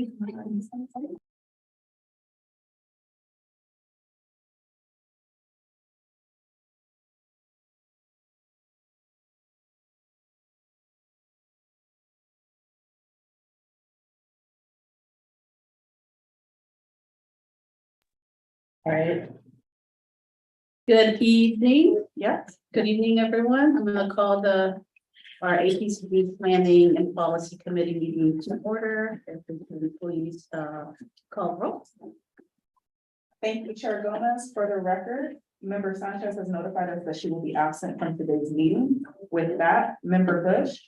All right. Good evening. Yes, good evening, everyone. I'm gonna call our APCD Planning and Policy Committee meeting to order. If we can please call roll. Thank you, Chair Gomez. For the record, Member Sanchez has notified us that she will be absent from today's meeting. With that, Member Bush,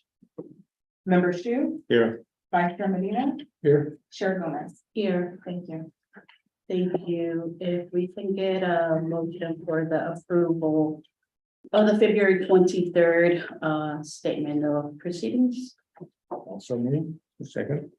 Member Shu, Here. Vice Chair Medina, Here. Chair Gomez. Here, Thank you. thank you. If we can get a motion for the approval of the February 23rd statement of proceedings. Also me, second.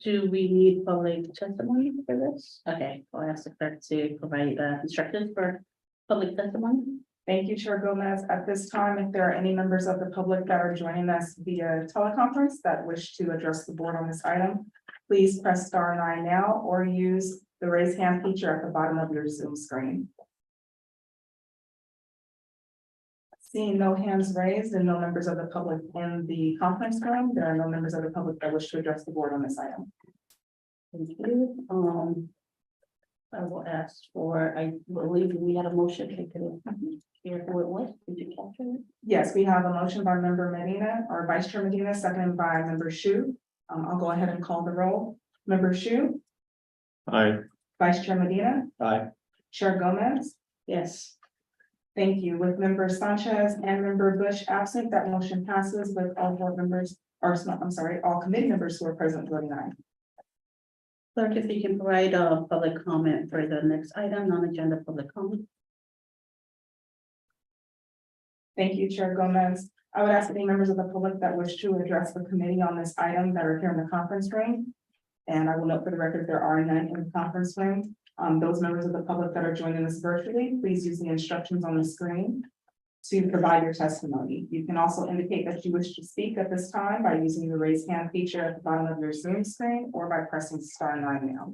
Do we need public testimony for this? Okay, I'll ask the clerk to provide instructions for public testimony. Thank you, Chair Gomez. At this time, if there are any members of the public that are joining us via teleconference that wish to address the board on this item, please press *9 now or use the raise hand feature at the bottom of your Zoom screen. Seeing no hands raised and no members of the public in the conference room, there are no members of the public that wish to address the board on this item. Thank you. I will ask for, I believe we had a motion. I couldn't hear who it was. Did you capture it? Yes, we have a motion by Member Medina or Vice Chair Medina, seconded by Member Shu. I'll go ahead and call the roll. Member Shu, Aye. Vice Chair Medina, Aye. Chair Gomez. Yes. Thank you. With Member Sanchez and Member Bush absent, that motion passes with all board members, or I'm sorry, all committee members who are present voting aye. Clerk, if you can provide a public comment for the next item, non-agenda public comment. Thank you, Chair Gomez. I would ask any members of the public that wish to address the committee on this item that are here in the conference room. And I will note for the record, there are none in the conference room. Those members of the public that are joining us virtually, please use the instructions on the screen to provide your testimony. You can also indicate that you wish to speak at this time by using the raise hand feature at the bottom of your Zoom screen or by pressing *9 now.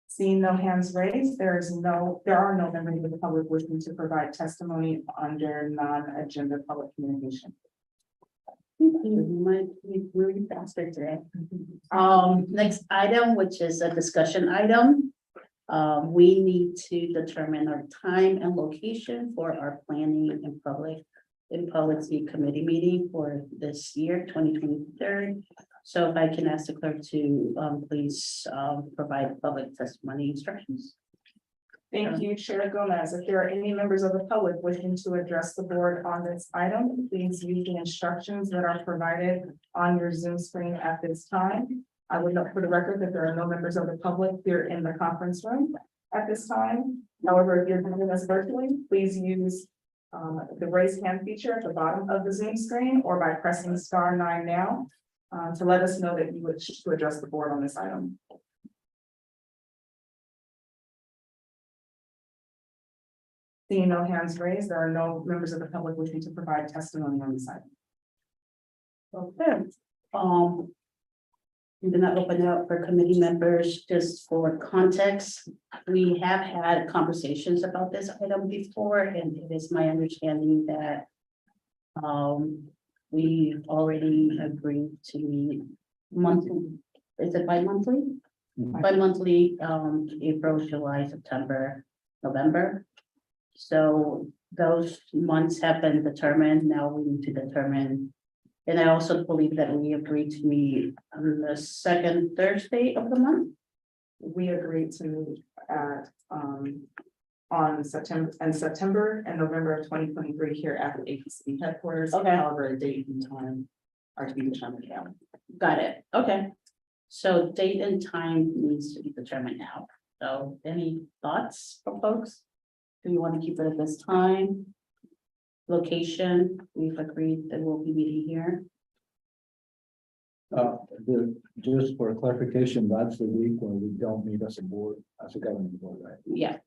Seeing no hands raised, there are no members of the public wishing to provide testimony under non-agenda public communication. You might be moving faster today. Next item, which is a discussion item. We need to determine our time and location for our planning and policy committee meeting for this year, 2023. So if I can ask the clerk to please provide public testimony instructions. Thank you, Chair Gomez. If there are any members of the public wishing to address the board on this item, please use the instructions that are provided on your Zoom screen at this time. I would note for the record that there are no members of the public here in the conference room at this time. However, if you're joining us virtually, please use the raise hand feature at the bottom of the Zoom screen or by pressing *9 now to let us know that you wish to address the board on this item. Seeing no hands raised, there are no members of the public wishing to provide testimony on this item. Okay. I'm gonna open it up for committee members just for context. We have had conversations about this item before, and it is my understanding that we've already agreed to meet monthly. Is it bi-monthly? Bi-monthly, April, July, September, November. So those months have been determined. Now we need to determine. And I also believe that we agreed to meet on the second Thursday of the month. We agreed to meet at on September and November of 2023 here at the APCD headquarters. Okay. However, a date and time are to be determined now. Got it. Okay. So date and time needs to be determined now. So any thoughts from folks? Do you want to keep it at this time? Location, we've agreed that we'll be meeting here. Just for clarification, that's the week when we don't meet as a board, as a governing board, right? Yeah.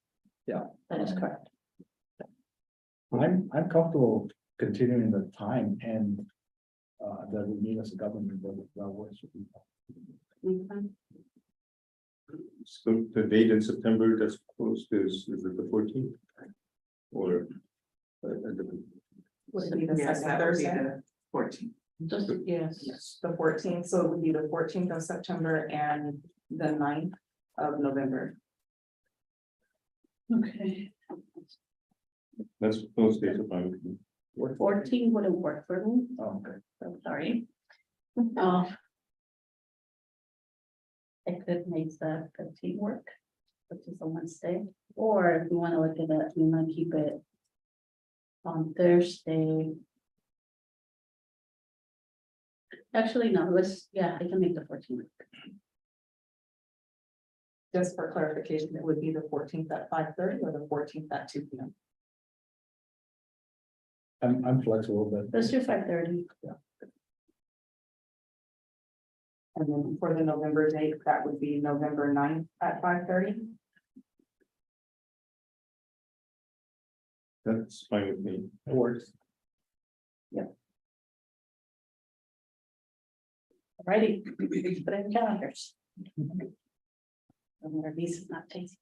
Yeah. That is correct. I'm comfortable continuing the time and that we need as a government, that works for people. Okay. So the date in September that's closed is it the 14th? Or? Would it be the Yes, second that would be Thursday? the 14th. Just, yes. The 14th, so it would be the 14th of September and the 9th of November. Okay. That's those days are fine with me. 14 wouldn't work for me. Oh, okay. So sorry. I could make the 15 work, which is a Wednesday, or if you want to look at it, you might keep it on Thursday. Actually, no, I can make the 14th work. Just for clarification, it would be the 14th at 5:30 or the 14th at 2 p.m. I'm flexible, but Let's do 5:30. And then for the November date, that would be November 9th at 5:30. That's fine with me. it works. Alrighty, put it in calendars. These not tasty.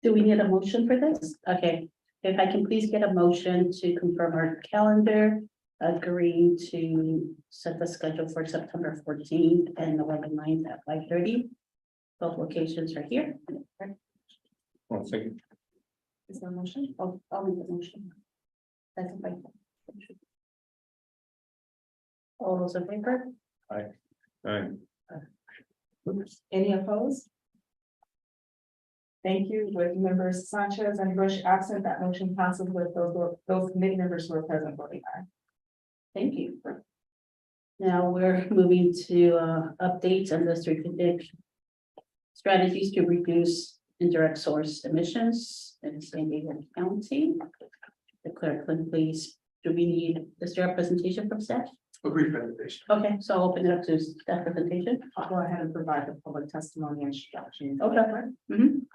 Do we need a motion for this? Okay, if I can please get a motion to confirm our calendar, agreeing to set the schedule for September 14th and November 9th at 5:30. Both locations are here. 1 second. Is there a motion? I'll make the motion. That's fine. All those in favor? All right. Any opposed? Thank you. With members Sanchez and Bush absent, that motion passes with those committee members who are present voting aye. Thank you. Now we're moving to updates on the strategic strategies to reduce indirect source emissions in San Diego County. The clerk, please, is there a presentation from staff? A brief presentation. Okay, so I'll open it up to staff presentation. I'll go ahead and provide the public testimony instructions. Okay. Mhm.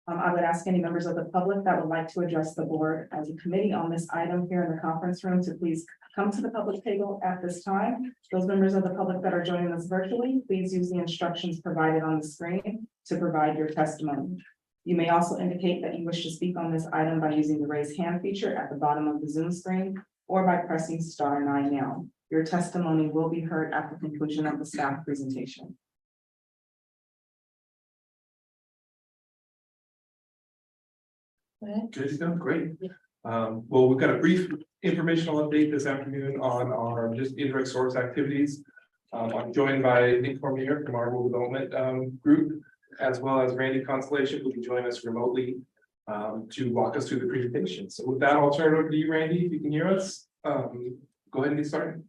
I would ask any members of the public that would like to address the board as a committee on this item here in the conference room to please come to the public table at this time. Those members of the public that are joining us virtually, please use the instructions provided on the screen to provide your testimony. You may also indicate that you wish to speak on this item by using the raise hand feature at the bottom of the Zoom screen or by pressing *9 now. Your testimony will be heard at the conclusion of the staff presentation. Good, no, great. Well, we've got a brief informational update this afternoon on our just indirect source activities. I'm joined by Nick Cormier from our Rural Development Group, as well as Randy Constellation, who will join us remotely to walk us through the presentation. So with that, I'll turn it over to you, Randy, if you can hear us. Go ahead and get started.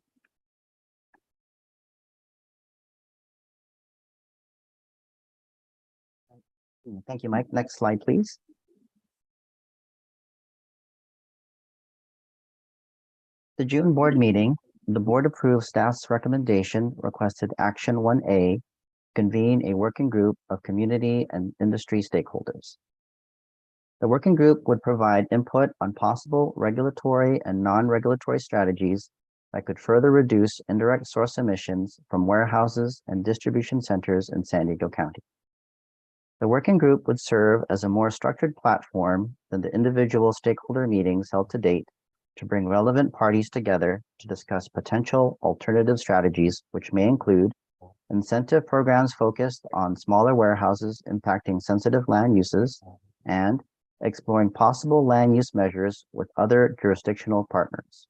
Thank you, Mike. Next slide, please. The June board meeting, the board approved staff's recommendation requested action 1A, convene a working group of community and industry stakeholders. The working group would provide input on possible regulatory and non-regulatory strategies that could further reduce indirect source emissions from warehouses and distribution centers in San Diego County. The working group would serve as a more structured platform than the individual stakeholder meetings held to date to bring relevant parties together to discuss potential alternative strategies, which may include incentive programs focused on smaller warehouses impacting sensitive land uses and exploring possible land use measures with other jurisdictional partners.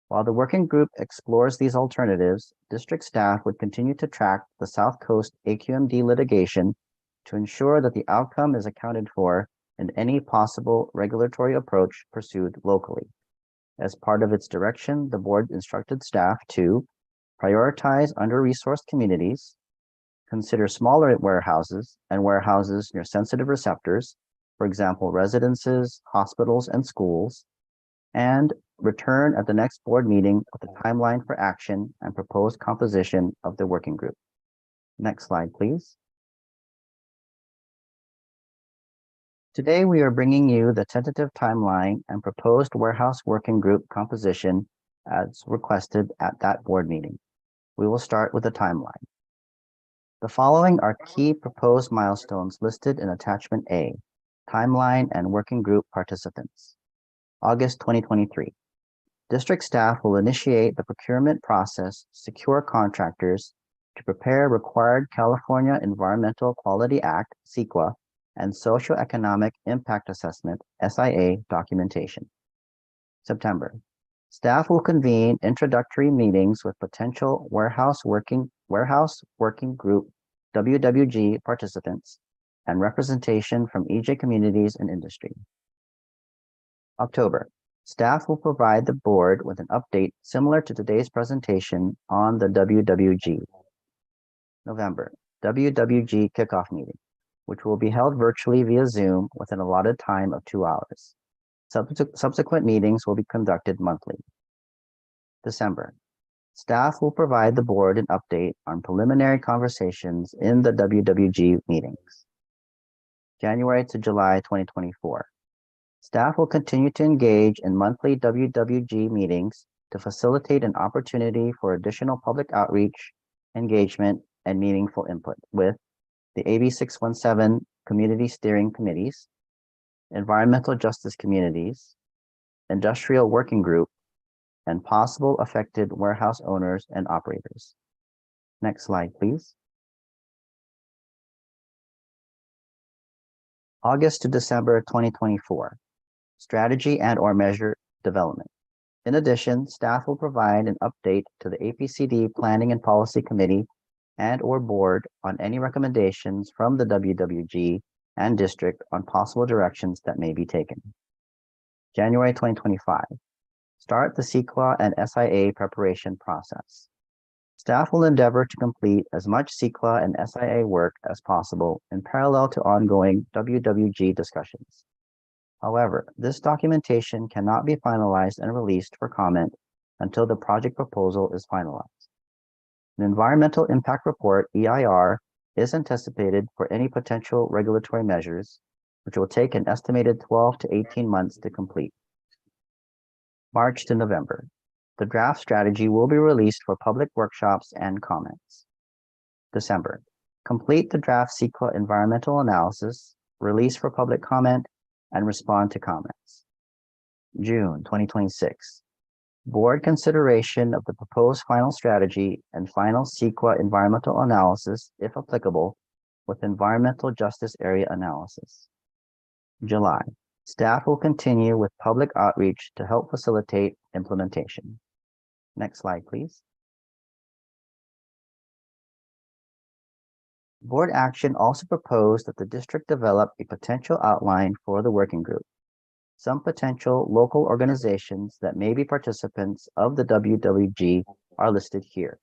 While the working group explores these alternatives, district staff would continue to track the South Coast AQMD litigation to ensure that the outcome is accounted for in any possible regulatory approach pursued locally. As part of its direction, the board instructed staff to prioritize under-resourced communities, consider smaller warehouses and warehouses near sensitive receptors, for example, residences, hospitals, and schools, and return at the next board meeting with a timeline for action and proposed composition of the working group. Next slide, please. Today, we are bringing you the tentative timeline and proposed warehouse working group composition as requested at that board meeting. We will start with the timeline. The following are key proposed milestones listed in Attachment A, Timeline and Working Group Participants. August 2023. District staff will initiate the procurement process, secure contractors to prepare required California Environmental Quality Act, CEQA, and Socioeconomic Impact Assessment, SIA documentation. September. Staff will convene introductory meetings with potential warehouse working group WWG participants and representation from EJ communities and industry. October. Staff will provide the board with an update similar to today's presentation on the WWG. November. WWG kickoff meeting, which will be held virtually via Zoom with an allotted time of 2 hours. Subsequent meetings will be conducted monthly. December. Staff will provide the board an update on preliminary conversations in the WWG meetings. January to July 2024. Staff will continue to engage in monthly WWG meetings to facilitate an opportunity for additional public outreach, engagement, and meaningful input with the AB 617 Community Steering Committees, Environmental Justice Communities, Industrial Working Group, and possible affected warehouse owners and operators. Next slide, please. August to December 2024. Strategy and/or measure development. In addition, staff will provide an update to the APCD Planning and Policy Committee and/or board on any recommendations from the WWG and district on possible directions that may be taken. January 2025. Start the CEQA and SIA preparation process. Staff will endeavor to complete as much CEQA and SIA work as possible in parallel to ongoing WWG discussions. However, this documentation cannot be finalized and released for comment until the project proposal is finalized. An environmental impact report, EIR, is anticipated for any potential regulatory measures, which will take an estimated 12 to 18 months to complete. March to November. The draft strategy will be released for public workshops and comments. December. Complete the draft CEQA environmental analysis, release for public comment, and respond to comments. June 2026. Board consideration of the proposed final strategy and final CEQA environmental analysis, if applicable, with environmental justice area analysis. July. Staff will continue with public outreach to help facilitate implementation. Next slide, please. Board action also proposed that the district develop a potential outline for the working group. Some potential local organizations that may be participants of the WWG are listed here.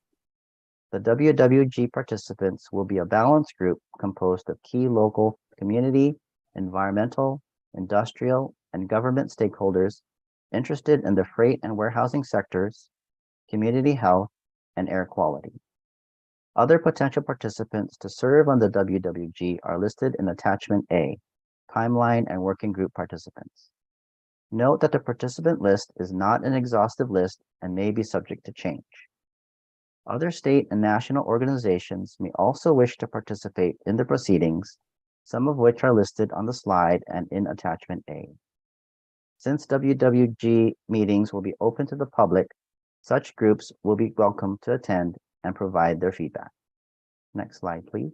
The WWG participants will be a balanced group composed of key local community, environmental, industrial, and government stakeholders interested in the freight and warehousing sectors, community health, and air quality. Other potential participants to serve on the WWG are listed in Attachment A, Timeline and Working Group Participants. Note that the participant list is not an exhaustive list and may be subject to change. Other state and national organizations may also wish to participate in the proceedings, some of which are listed on the slide and in Attachment A. Since WWG meetings will be open to the public, such groups will be welcome to attend and provide their feedback. Next slide, please.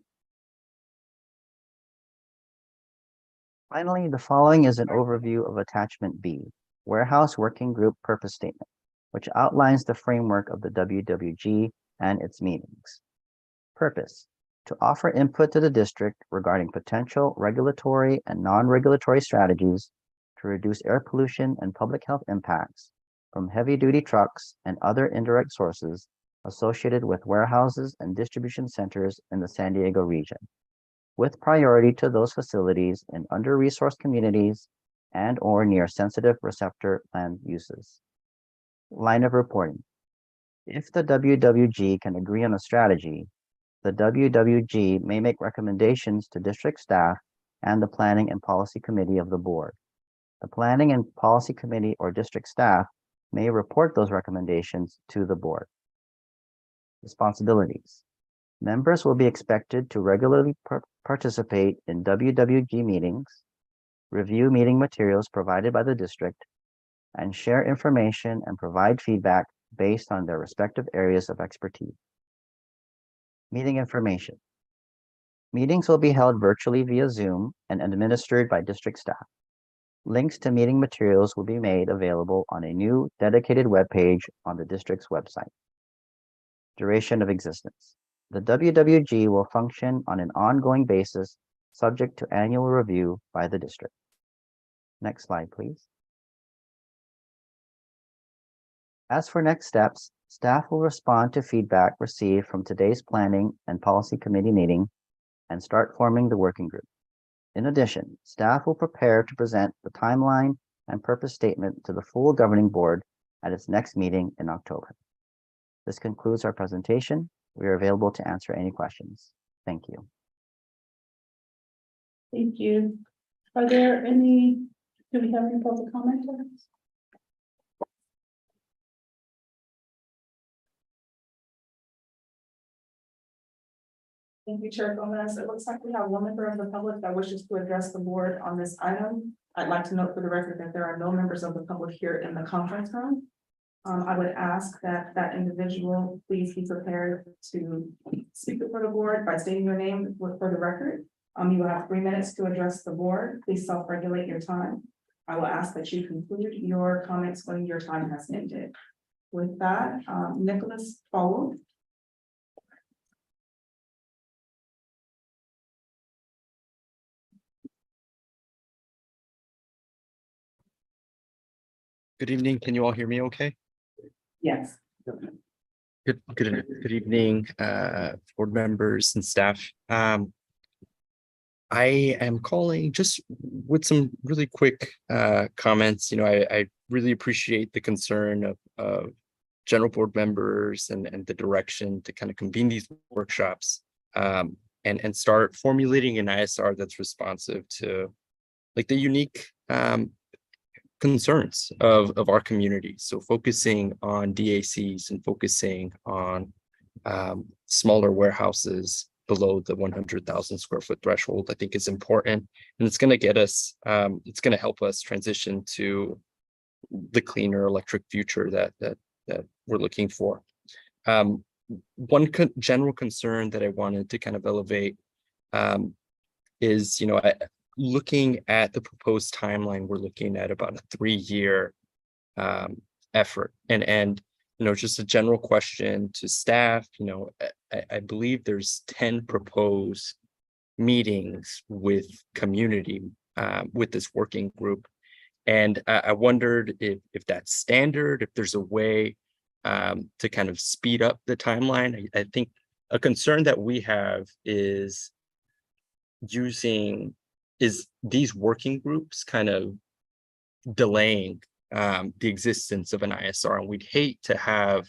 Finally, the following is an overview of Attachment B, Warehouse Working Group Purpose Statement, which outlines the framework of the WWG and its meetings. Purpose: to offer input to the district regarding potential regulatory and non-regulatory strategies to reduce air pollution and public health impacts from heavy-duty trucks and other indirect sources associated with warehouses and distribution centers in the San Diego region, with priority to those facilities in under-resourced communities and/or near sensitive receptor land uses. Line of reporting: if the WWG can agree on a strategy, the WWG may make recommendations to district staff and the Planning and Policy Committee of the board. The Planning and Policy Committee or district staff may report those recommendations to the board. Responsibilities. Members will be expected to regularly participate in WWG meetings, review meeting materials provided by the district, and share information and provide feedback based on their respective areas of expertise. Meeting information. Meetings will be held virtually via Zoom and administered by district staff. Links to meeting materials will be made available on a new dedicated webpage on the district's website. Duration of existence. The WWG will function on an ongoing basis, subject to annual review by the district. Next slide, please. As for next steps, staff will respond to feedback received from today's Planning and Policy Committee meeting and start forming the working group. In addition, staff will prepare to present the timeline and purpose statement to the full governing board at its next meeting in October. This concludes our presentation. We are available to answer any questions. Thank you. Thank you. Are there any, do we have any public comment? Thank you, Chair Gomez. It looks like we have one member of the public that wishes to address the board on this item. I'd like to note for the record that there are no members of the public here in the conference room. I would ask that that individual please be prepared to speak before the board by stating your name for the record. You will have 3 minutes to address the board. Please self-regulate your time. I will ask that you conclude your comments when your time has ended. With that, Nicholas Fowle. Good evening. Can you all hear me okay? Yes. Good evening, board members and staff. I am calling just with some really quick comments. You know, I really appreciate the concern of general board members and the direction to kind of convene these workshops and start formulating an ISR that's responsive to like the unique concerns of our community. So focusing on DACs and focusing on smaller warehouses below the 100,000 square foot threshold, I think is important. And it's going to get us, it's going to help us transition to the cleaner electric future that we're looking for. One general concern that I wanted to kind of elevate is, you know, looking at the proposed timeline, we're looking at about a 3-year effort. And you know, just a general question to staff, you know, I believe there's 10 proposed meetings with community with this working group. And I wondered if that's standard, if there's a way to kind of speed up the timeline. I think a concern that we have is these working groups kind of delaying the existence of an ISR. And we'd hate to have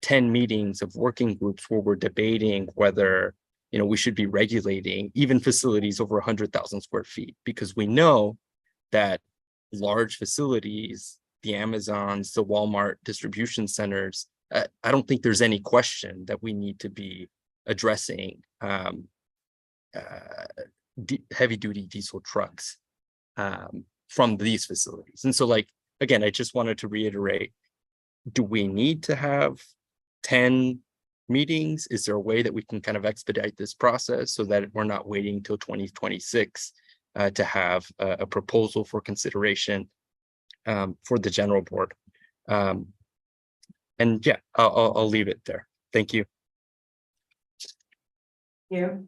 10 meetings of working groups where we're debating whether, you know, we should be regulating even facilities over 100,000 square feet, because we know that large facilities, the Amazons, the Walmart distribution centers, I don't think there's any question that we need to be addressing heavy duty diesel trucks from these facilities. And so, like, again, I just wanted to reiterate, do we need to have 10 meetings? Is there a way that we can kind of expedite this process so that we're not waiting till 2026 to have a proposal for consideration for the general board? And yeah, I'll leave it there. Thank you. Thank you.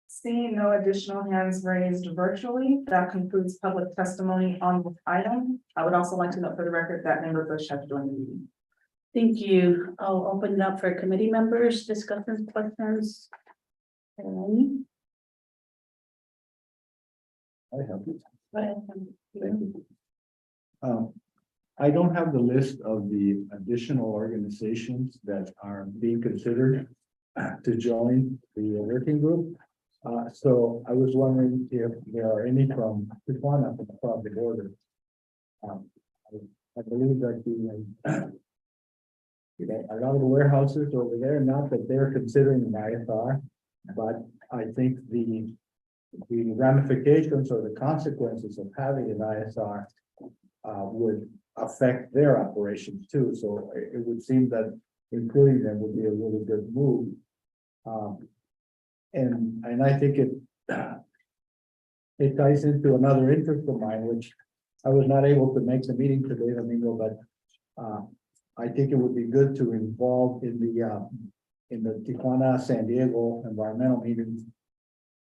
Seeing no additional hands raised virtually, that concludes public testimony on this item. I would also like to note for the record that Member Bush has joined the meeting. Thank you. I'll open it up for committee members, discussions, questions. Any? I have it. Go ahead. I don't have the list of the additional organizations that are being considered to join the working group. So I was wondering if there are any from Tijuana from across the border. I believe that a lot of the warehouses over there, not that they're considering an ISR, but I think the ramifications or the consequences of having an ISR would affect their operations too. So it would seem that including them would be a really good move. And I think it ties into another interest of mine, which I was not able to make the meeting today, Domingo, but I think it would be good to involve in the Tijuana, San Diego environmental meetings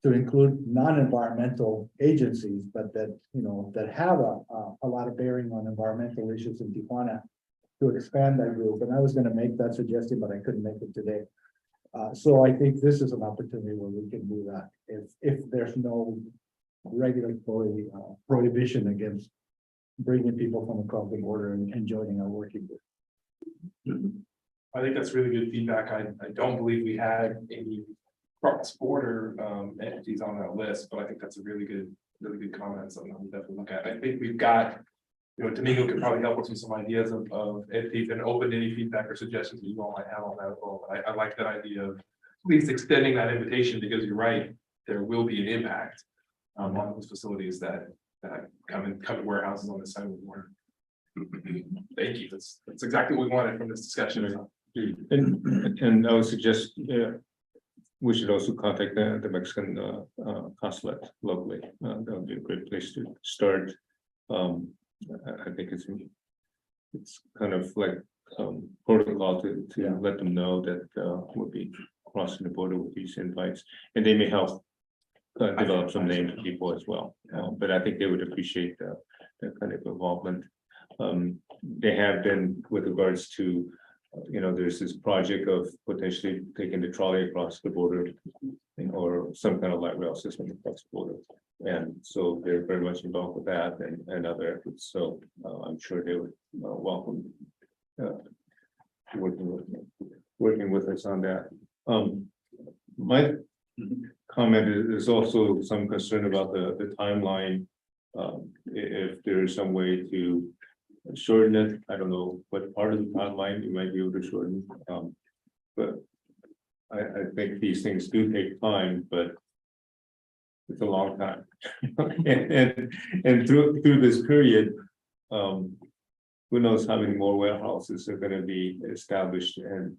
to include non-environmental agencies, but that, that have a lot of bearing on environmental issues in Tijuana to expand that group. And I was going to make that suggestion, but I couldn't make it today. So I think this is an opportunity where we can do that if there's no regulatory prohibition against bringing people from across the border and joining our working group. I think that's really good feedback. I don't believe we had any cross-border entities on that list, but I think that's a really good comment. Something I'll definitely look at. I think we've got, Domingo could probably help us with some ideas of entities and open any feedback or suggestions that you all might have on that as well. But I like that idea of at least extending that invitation, because you're right, there will be an impact on those facilities that come to warehouses on this side of the border. Thank you. That's exactly what we wanted from this discussion. And I would suggest, we should also contact the Mexican consulate locally. That would be a great place to start. I think it's kind of like protocol to let them know that we'll be crossing the border with these invites, and they may help develop some names of people as well. But I think they would appreciate that kind of involvement. They have been with regards to, there's this project of potentially taking the trolley across the border, or some kind of light rail system across the border. And so they're very much involved with that and other efforts. So I'm sure they would welcome working with us on that. My comment is also some concern about the timeline. If there's some way to shorten it, I don't know what part of the timeline you might be able to shorten. But I think these things do take time, but it's a long time. and through this period, who knows how many more warehouses are going to be established and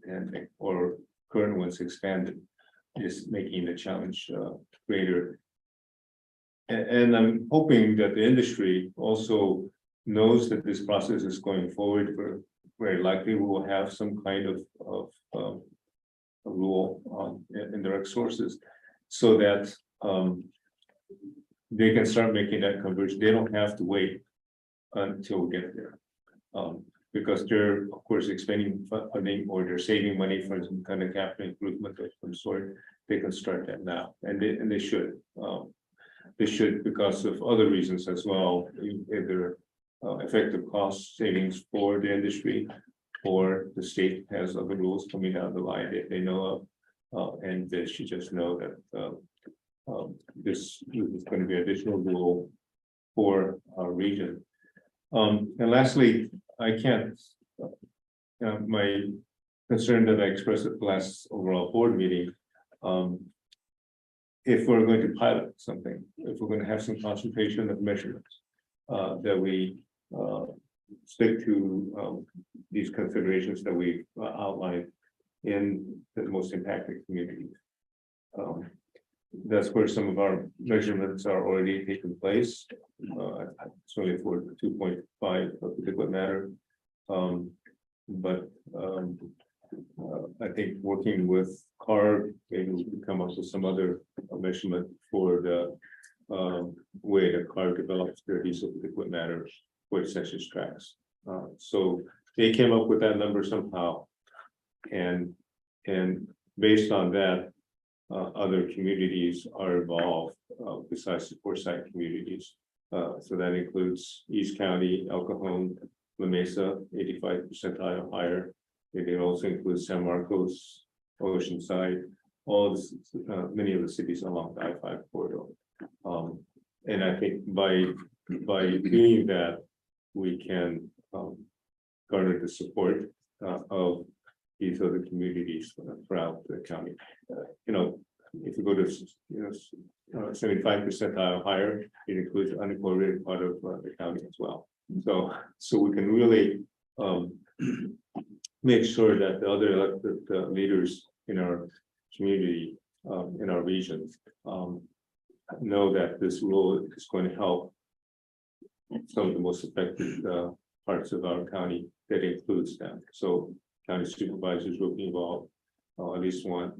or current ones expanded, is making the challenge greater. And I'm hoping that the industry also knows that this process is going forward. Very likely we will have some kind of a rule in direct sources, so that they can start making that conversion. They don't have to wait until we get there, because they're of course expending funding, or they're saving money for some kind of capital improvement of some sort. They can start that now, and they should. They should, because of other reasons as well, either effective cost savings for the industry, or the state has other rules coming down the line that they know of, and they should just know that this is going to be additional rule for our region. And lastly, I can't, my concern that I expressed at the last overall board meeting, if we're going to pilot something, if we're going to have some concentration of measurements, that we stick to these considerations that we outlined in the most impacted communities. That's where some of our measurements are already taking place. Certainly for 2.5 of particulate matter. But I think working with CARB, maybe we can come up with some other measurement for the way that CARB develops their diesel particulate matter for its census tracks. So they came up with that number somehow, and based on that, other communities are involved besides the Forsyth communities. So that includes East County, El Cajon, La Mesa, 85 percentile higher. It also includes San Marcos, Oceanside, many of the cities along the I-5 corridor. And I think by doing that, we can garner the support of these other communities throughout the county. If you go to 75 percentile higher, it includes the unincorporated part of the county as well. So we can really make sure that the other elected leaders in our community, in our regions, know that this rule is going to help some of the most affected parts of our county. That includes them. So county supervisors will be involved, at least one,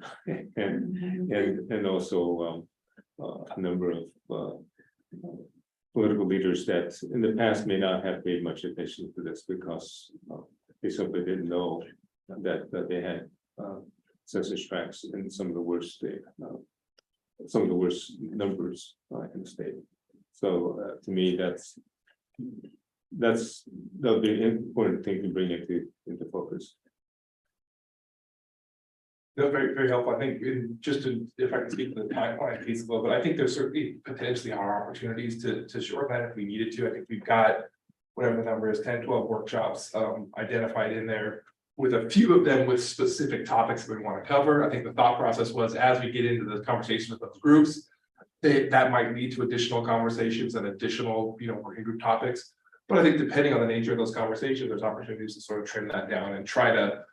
and also a number of political leaders that in the past may not have paid much attention to this because they simply didn't know that they had census tracts in some of the worst numbers in the state. So to me, that'll be an important thing to bring into focus. That's very, very helpful. I think if I can speak to the pipeline piece a little bit, I think there's certainly potentially are opportunities to shorten that if we needed to. I think we've got whatever the number is, 10, 12 workshops identified in there, with a few of them with specific topics that we want to cover. I think the thought process was as we get into the conversation with those groups, that might lead to additional conversations and additional, working group topics. But I think depending on the nature of those conversations, there's opportunities to sort of trim that down and try to,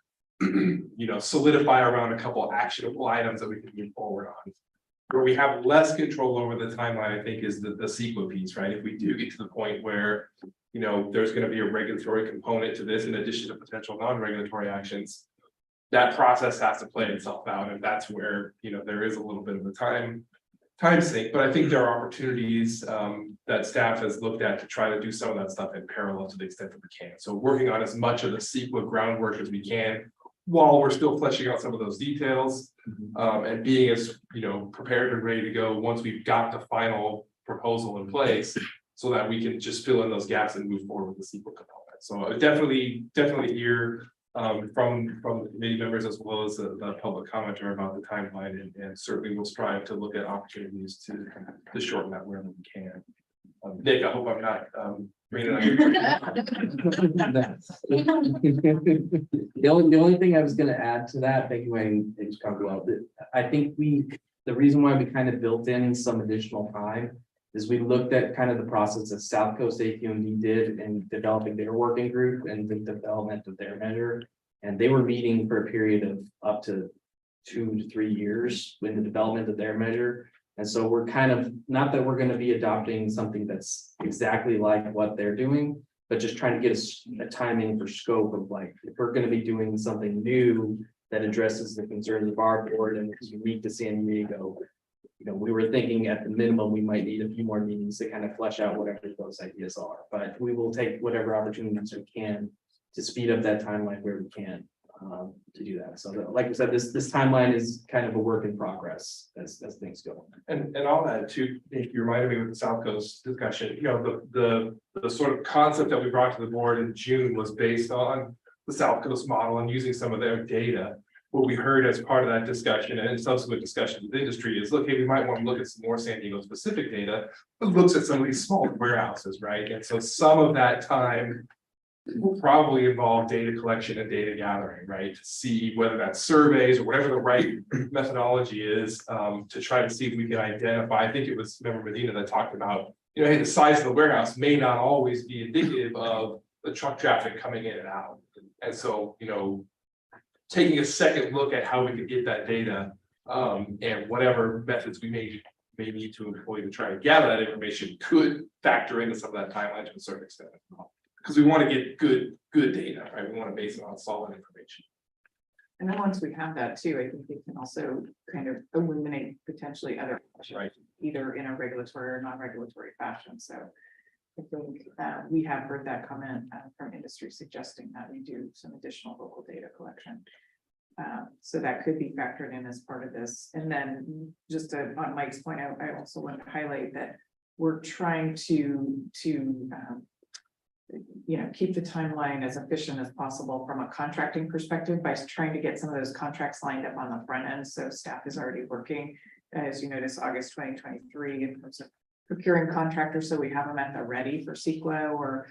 solidify around a couple actionable items that we can move forward on. Where we have less control over the timeline, I think, is the CEQA piece, right? If we do get to the point where, there's going to be a regulatory component to this in addition to potential non-regulatory actions, that process has to play itself out, and that's where, there is a little bit of a time sink. But I think there are opportunities that staff has looked at to try to do some of that stuff in parallel to the extent that we can. So working on as much of the CEQA groundwork as we can, while we're still fleshing out some of those details, and being as, prepared and ready to go once we've got the final proposal in place, so that we can just fill in those gaps and move forward with the CEQA component. So definitely hear from the committee members as well as the public commenter about the timeline, and certainly we'll strive to look at opportunities to shorten that wherever we can. Nick, I hope I'm not bringing The only thing I was going to add to that, thank you, Wayne, thanks, well, I think the reason why we kind of built in some additional time is we looked at kind of the process that South Coast APCD did in developing their working group and the development of their measure. And they were meeting for a period of up to 2 to 3 years in the development of their measure. And so we're kind of, not that we're going to be adopting something that's exactly like what they're doing, but just trying to get a timing for scope of like, if we're going to be doing something new that addresses the concerns of our board and is unique to San Diego, we were thinking at the minimum, we might need a few more meetings to kind of flesh out whatever those ideas are, but we will take whatever opportunities we can to speed up that timeline where we can to do that. So like I said, this timeline is kind of a work in progress as things go. And I'll add too, if you reminded me with the South Coast discussion, the sort of concept that we brought to the board in June was based on the South Coast model and using some of their data. What we heard as part of that discussion and subsequent discussion with the industry is, look, hey, we might want to look at some more San Diego specific data that looks at some of these small warehouses, right? And so some of that time will probably involve data collection and data gathering, right? To see whether that's surveys or whatever the right methodology is, to try to see if we can identify. I think it was, remember Medina that talked about, hey, the size of the warehouse may not always be indicative of the truck traffic coming in and out. And so, taking a second look at how we could get that data, and whatever methods we may need to employ to try to gather that information could factor into some of that timeline to a certain extent. Because we want to get good data, right? We want to base it on solid information. And then once we have that too, I think we can also kind of eliminate potentially other options, Right. either in a regulatory or non-regulatory fashion. So I think we have heard that comment from industry suggesting that we do some additional local data collection. So that could be factored in as part of this. And then just on Mike's point, I also want to highlight that we're trying to keep the timeline as efficient as possible from a contracting perspective by trying to get some of those contracts lined up on the front end. So staff is already working, as you notice, August 2023 in terms of procuring contractors. So we have them at the ready for CEQA or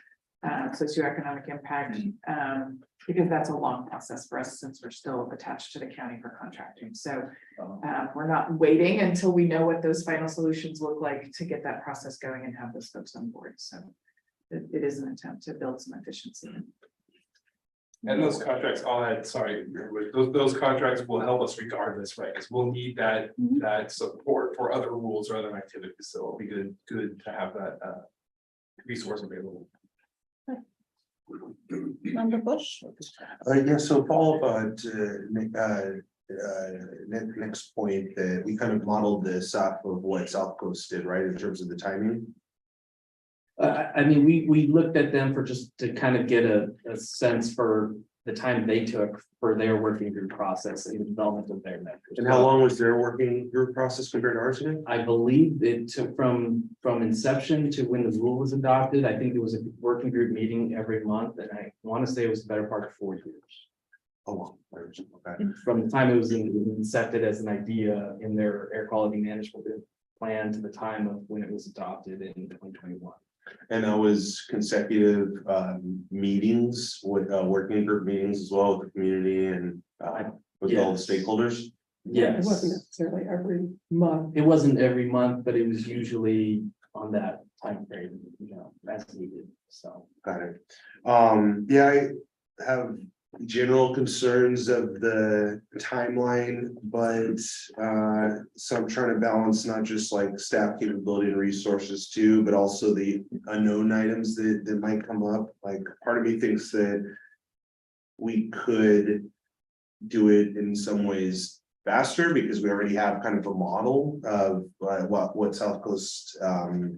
socioeconomic impact, because that's a long process for us since we're still attached to the county for contracting. So we're not waiting until we know what those final solutions look like to get that process going and have those folks on board. So it is an attempt to build some efficiency. And those contracts, those contracts will help us regardless, right? Because we'll need that support for other rules or other activities. So it'll be good to have that resource available. Member Bush? Yeah, so follow up to next point, that we kind of modeled this off of what South Coast did, right, in terms of the timing. I mean, we looked at them for just to kind of get a sense for the time they took for their working group process and the development of their measures. And how long was their working group process compared to ours again? I believe it took from inception to when the rule was adopted. I think it was a working group meeting every month, and I want to say it was the better part of 4 years. Oh, okay. From the time it was incepted as an idea in their air quality management plan to the time of when it was adopted in 2021. And that was consecutive meetings with working group meetings as well with the community and with all the stakeholders. Yes. It wasn't necessarily every month. It wasn't every month, but it was usually on that time frame, as needed, so. Got it. Yeah, I have general concerns of the timeline, but so I'm trying to balance not just like staff capability and resources too, but also the unknown items that might come up. Like part of me thinks that we could do it in some ways faster because we already have kind of a model of what South Coast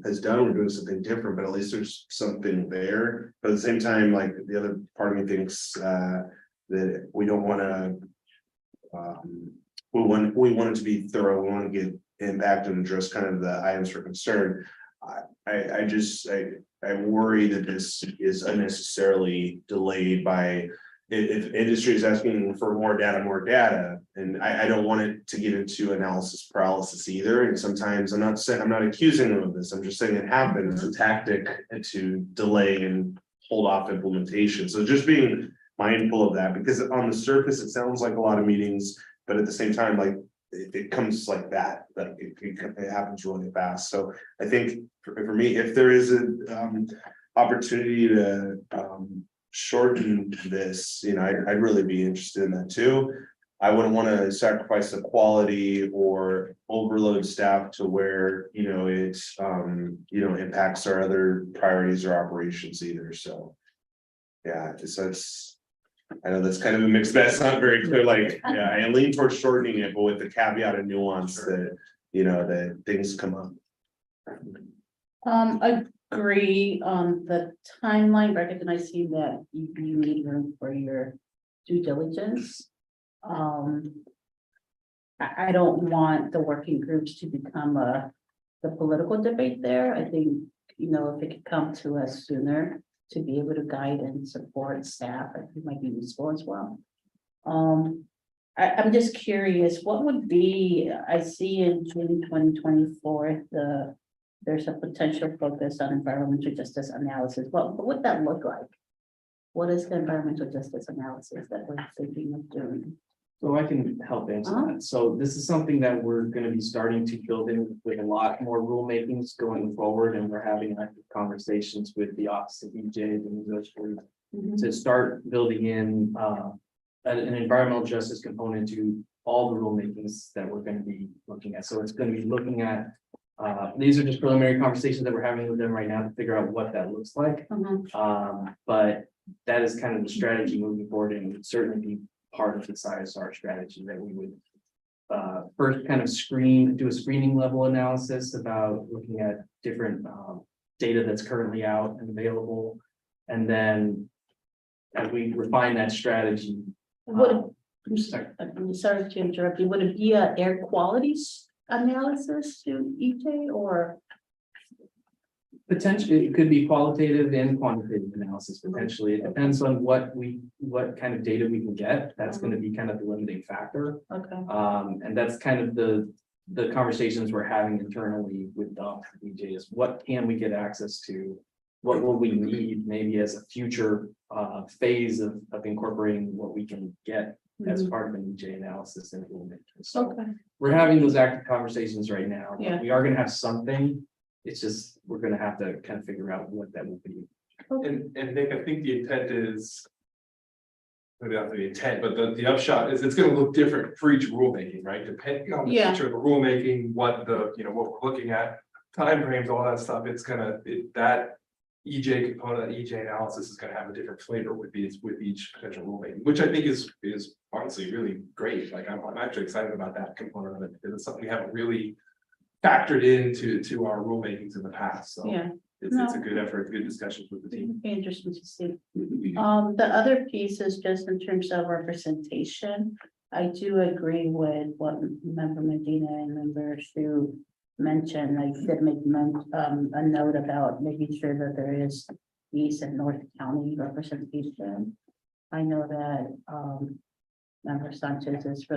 has done. We're doing something different, but at least there's something there. But at the same time, like the other part of me thinks that we don't want to. We want it to be thorough. We want to get impact and address kind of the items for concern. I worry that this is unnecessarily delayed by. If industry is asking for more data, and I don't want it to get into analysis paralysis either. And sometimes I'm not accusing them of this. I'm just saying it happens. It's a tactic to delay and hold off implementation. So just being mindful of that, because on the surface, it sounds like a lot of meetings, but at the same time, like it comes like that, like it happens really fast. So I think for me, if there is an opportunity to shorten this, I'd really be interested in that too. I wouldn't want to sacrifice the quality or overload staff to where it impacts our other priorities or operations either. So yeah, I know that's kind of a mixed bag. It's not very clear. Like I lean towards shortening it, but with the caveat and nuance that that things come up. Agree on the timeline, recognizing that you need room for your due diligence. I don't want the working groups to become the political debate there. I think, if it could come to us sooner to be able to guide and support staff, I think might be useful as well. I'm just curious, what would be, I see in June 2024, there's a potential focus on environmental justice analysis. What would that look like? What is the environmental justice analysis that we're thinking of doing? So I can help answer that. So this is something that we're going to be starting to build in with a lot more rulemakings going forward, and we're having active conversations with the Office of EJ, the industry, to start building in an environmental justice component to all the rulemakings that we're going to be looking at. So it's going to be looking at these are just preliminary conversations that we're having with them right now to figure out what that looks like. But that is kind of the strategy moving forward, and would certainly be part of the CSR strategy that we would first kind of do a screening level analysis about looking at different data that's currently out and available. And then as we refine that strategy. I'm sorry to interrupt you. Would it be an air quality analysis to EJ, or Potentially, it could be qualitative and quantitative analysis, potentially. It depends on what kind of data we can get. That's gonna be kind of the limiting factor. Okay, And that's kind of the conversations we're having internally with Dr. DJ is what can we get access to? What will we need maybe as a future phase of incorporating what we can get as part of an EJ analysis and rulemaking. So okay, we're having those active conversations right now. Yeah. We are gonna have something. It's just, we're gonna have to kind of figure out what that will be. And Nick, I think the intent is. Maybe not the intent, but the upshot is it's gonna look different for each rulemaking, right? Depending on the Yeah. nature of the rulemaking, what what we're looking at, timeframes, all that stuff, that EJ component, that EJ analysis is gonna have a different flavor with each potential rulemaking, which I think is honestly really great. Like, I'm actually excited about that component of it, because it's something we haven't really factored into our rulemakings in the past, so. yeah, It's a good effort, good discussions with the team. it'd be interesting to see. The other piece is just in terms of representation. I do agree with what Member Medina and Member Sue mentioned. I did make a note about making sure that there is East and North County representation. I know that Member Sanchez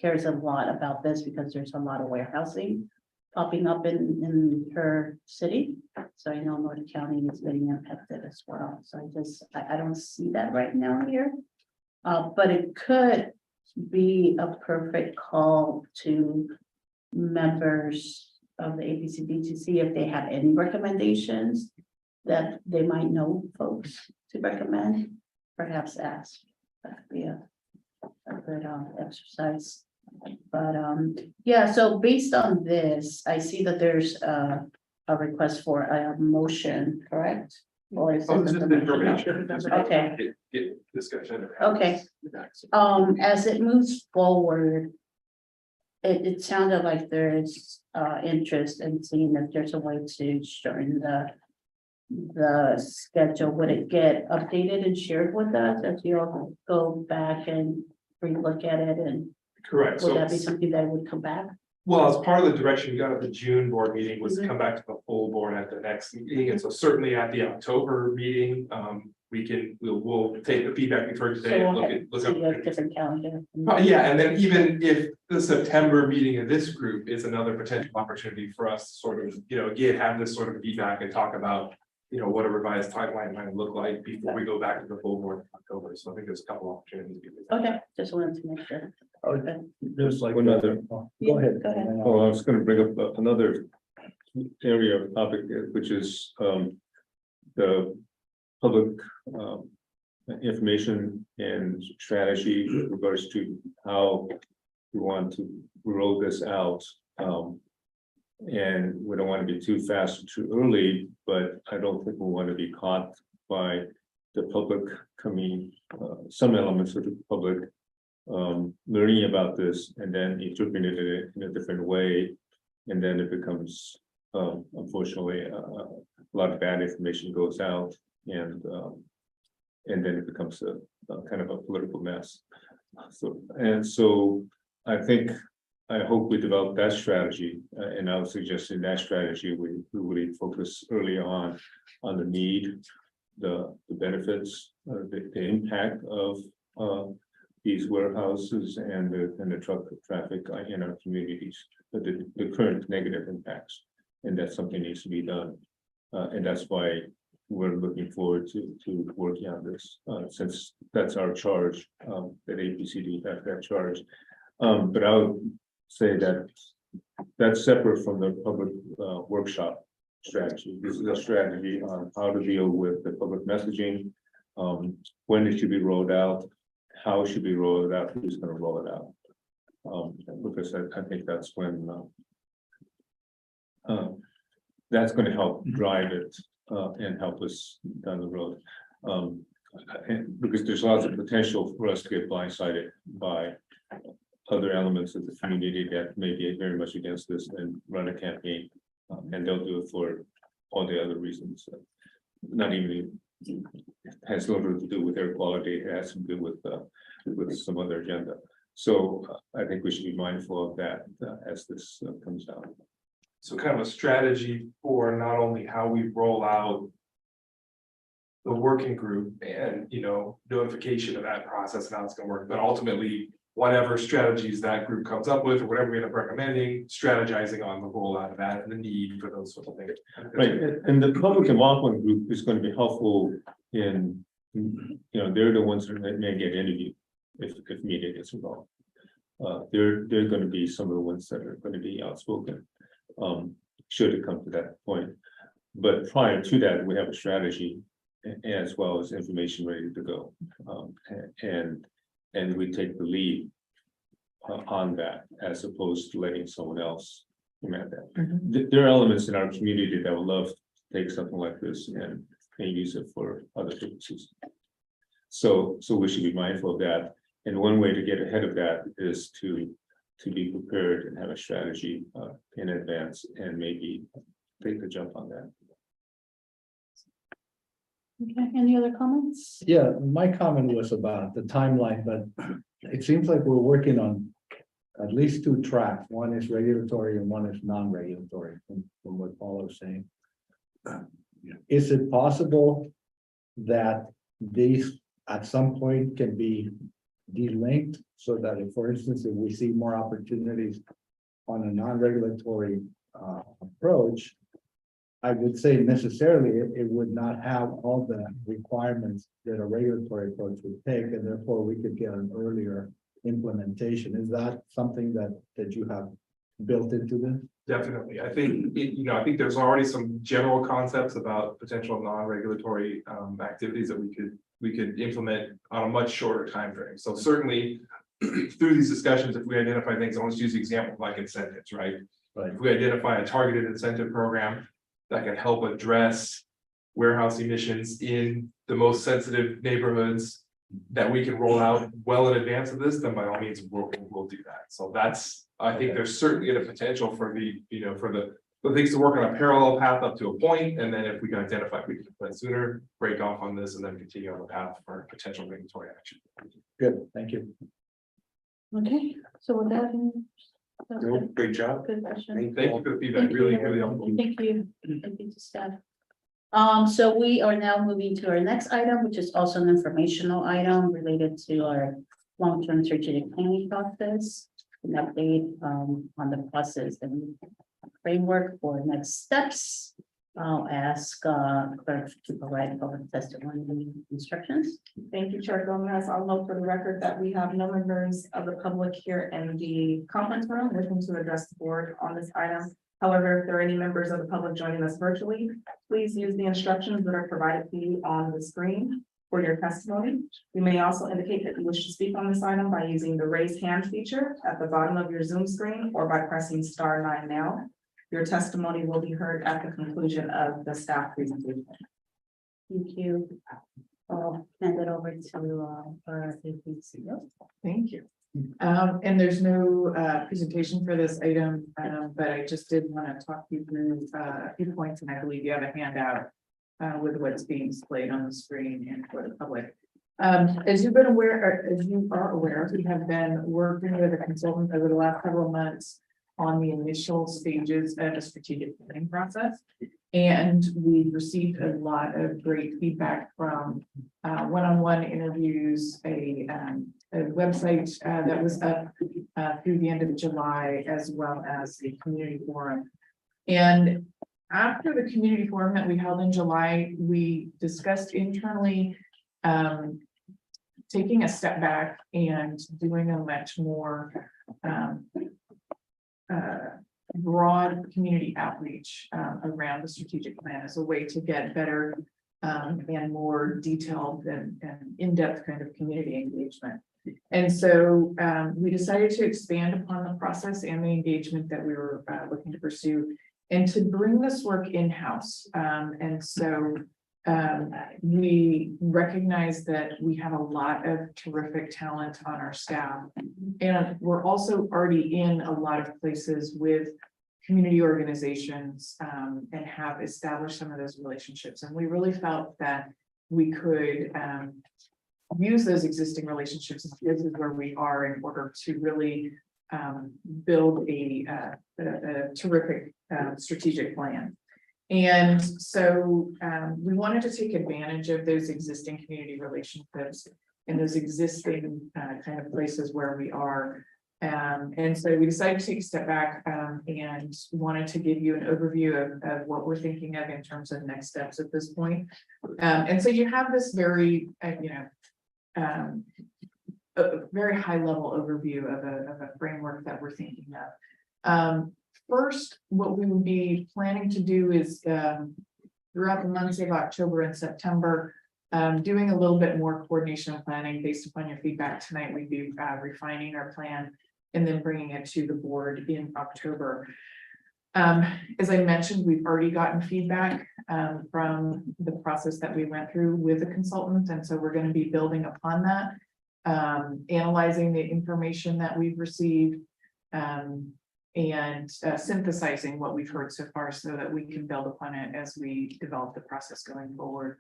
cares a lot about this because there's a lot of warehousing popping up in her city. So I know North County is getting impacted as well. So I don't see that right now here. But it could be a perfect call to members of the APCD to see if they have any recommendations that they might know folks to recommend, perhaps ask. That could be a good exercise. But yeah, so based on this, I see that there's a request for a motion, correct? Or is Oh, it this is the- the information. Okay. Get discussion. Okay. As it moves forward, it sounded like there's interest in seeing if there's a way to shorten the schedule. Would it get updated and shared with us as you all go back and relook at it, and Correct. would that be So, something that would come back? well, as part of the direction we got at the June board meeting was to come back to the full board at the next meeting. And so certainly at the October meeting, we'll take the feedback we've heard So today and we'll look see a at. different calendar. Yeah, and then even if the September meeting of this group is another potential opportunity for us to sort of, again, have this sort of feedback and talk about, what a revised timeline might look like before we go back to the full board in October. So I think there's a couple opportunities. Okay, just wanted to make sure. Okay. There's like. One other- Go ahead. Go ahead. Oh, I was gonna bring up another area of topic, which is the public information and strategy with regards to how we want to roll this out. And we don't want to be too fast or too early, but I don't think we want to be caught by the public coming, some elements of the public learning about this and then interpreting it in a different way. And then it becomes, unfortunately, a lot of bad information goes out and then it becomes a kind of a political mess. So I think, I hope we develop that strategy, and I would suggest in that strategy, we really focus early on the need, the benefits, the impact of these warehouses and the truck traffic in our communities, the current negative impacts, and that something needs to be done. And that's why we're looking forward to working on this, since that's our charge, that APCD has that charge. But I would say that that's separate from the public workshop strategy. This is a strategy on how to deal with the public messaging, when it should be rolled out, how it should be rolled out, who's going to roll it out. Because I think that's when that's going to help drive it and help us down the road. And because there's lots of potential for us to get blindsided by other elements of the community that may be very much against this and run a campaign. And they'll do it for all the other reasons. Not even, it has little to do with air quality, it has to do with some other agenda. So I think we should be mindful of that as this comes down. So kind of a strategy for not only how we roll out the working group and, notification of that process and how it's gonna work, but ultimately, whatever strategies that group comes up with, or whatever we end up recommending, strategizing on the rollout of that and the need for those sort of things. Right, and the public involvement group is going to be helpful in, they're the ones that may get interviewed if media gets involved. They're going to be some of the ones that are going to be outspoken, should it come to that point. But prior to that, we have a strategy as well as information ready to go. And we take the lead on that as opposed to letting someone else command that. There are elements in our community that would love to take something like this and use it for other purposes. So we should be mindful of that. And one way to get ahead of that is to be prepared and have a strategy in advance and maybe take the jump on that. Okay, any other comments? Yeah, my comment was about the timeline, but it seems like we're working on at least two tracks. One is regulatory and one is non-regulatory, from what Paul was saying. Is it possible that these at some point can be delinked so that if, for instance, if we see more opportunities on a non-regulatory approach, I would say necessarily it would not have all the requirements that a regulatory approach would take, and therefore we could get an earlier implementation. Is that something that you have built into this? Definitely. I think, I think there's already some general concepts about potential non-regulatory activities that we could implement on a much shorter time frame. So certainly through these discussions, if we identify things, I want to use the example of like incentives, right? Right. If we identify a targeted incentive program that can help address warehouse emissions in the most sensitive neighborhoods that we can roll out well in advance of this, then by all means, we'll do that. So that's, I think there's certainly a potential for the things to work on a parallel path up to a point, and then if we can identify we can plan sooner, break off on this, and then continue on the path for potential regulatory action. Good, thank you. Okay, so with that. Great job. Good question. Thank you for the feedback, Thank really, you. really helpful. Thank you to staff. So we are now moving to our next item, which is also an informational item related to our long-term strategic planning process. An update on the process and framework for next steps. I'll ask clerk to provide public testimony and instructions. Thank you, Chair Gomez. I'll note for the record that we have no members of the public here in the conference room wishing to address the board on this item. However, if there are any members of the public joining us virtually, please use the instructions that are provided to you on the screen for your testimony. You may also indicate that you wish to speak on this item by using the raise hand feature at the bottom of your Zoom screen or by pressing *9 now. Your testimony will be heard at the conclusion of the staff presentation. Thank you. I'll hand it over to our APCD. Thank you. And there's no presentation for this item, but I just did want to talk you through a few points, and I believe you have a handout with what's being displayed on the screen and for the public. As you've been aware, or as you are aware, we have been working with a consultant over the last several months on the initial stages of a strategic planning process. And we received a lot of great feedback from one-on-one interviews, a website that was up through the end of July, as well as the community forum. And after the community forum that we held in July, we discussed internally taking a step back and doing a much more broad community outreach around the strategic plan as a way to get better and more detailed and in-depth kind of community engagement. And so we decided to expand upon the process and the engagement that we were looking to pursue and to bring this work in-house. And so we recognize that we have a lot of terrific talent on our staff, and we're also already in a lot of places with community organizations and have established some of those relationships. And we really felt that we could use those existing relationships, this is where we are, in order to really build a terrific strategic plan. And so we wanted to take advantage of those existing community relationships and those existing kind of places where we are. And so we decided to take a step back and wanted to give you an overview of what we're thinking of in terms of next steps at this point. And so you have this very, a very high level overview of a framework that we're thinking of. First, what we would be planning to do is throughout the months of October and September, doing a little bit more coordination and planning based upon your feedback tonight. We'd be refining our plan and then bringing it to the board in October. As I mentioned, we've already gotten feedback from the process that we went through with the consultant, and so we're going to be building upon that, analyzing the information that we've received, and synthesizing what we've heard so far so that we can build upon it as we develop the process going forward.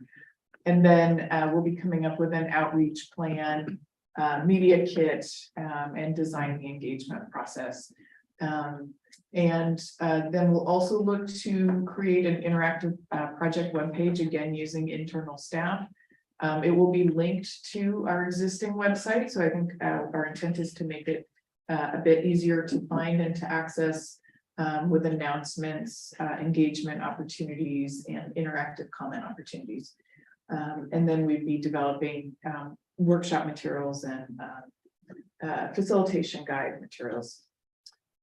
And then we'll be coming up with an outreach plan, media kit, and design the engagement process. And then we'll also look to create an interactive project webpage, again, using internal staff. It will be linked to our existing website. So I think our intent is to make it a bit easier to find and to access with announcements, engagement opportunities, and interactive comment opportunities. And then we'd be developing workshop materials and facilitation guide materials.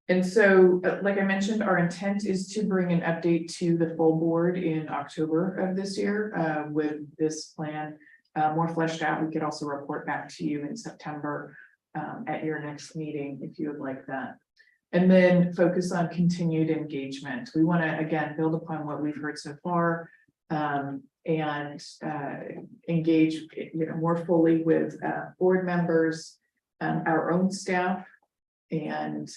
And so, like I mentioned, our intent is to bring an update to the full board in October of this year with this plan more fleshed out. We could also report back to you in September at your next meeting if you would like that. And then focus on continued engagement. We want to, again, build upon what we've heard so far and engage more fully with board members, our own staff, and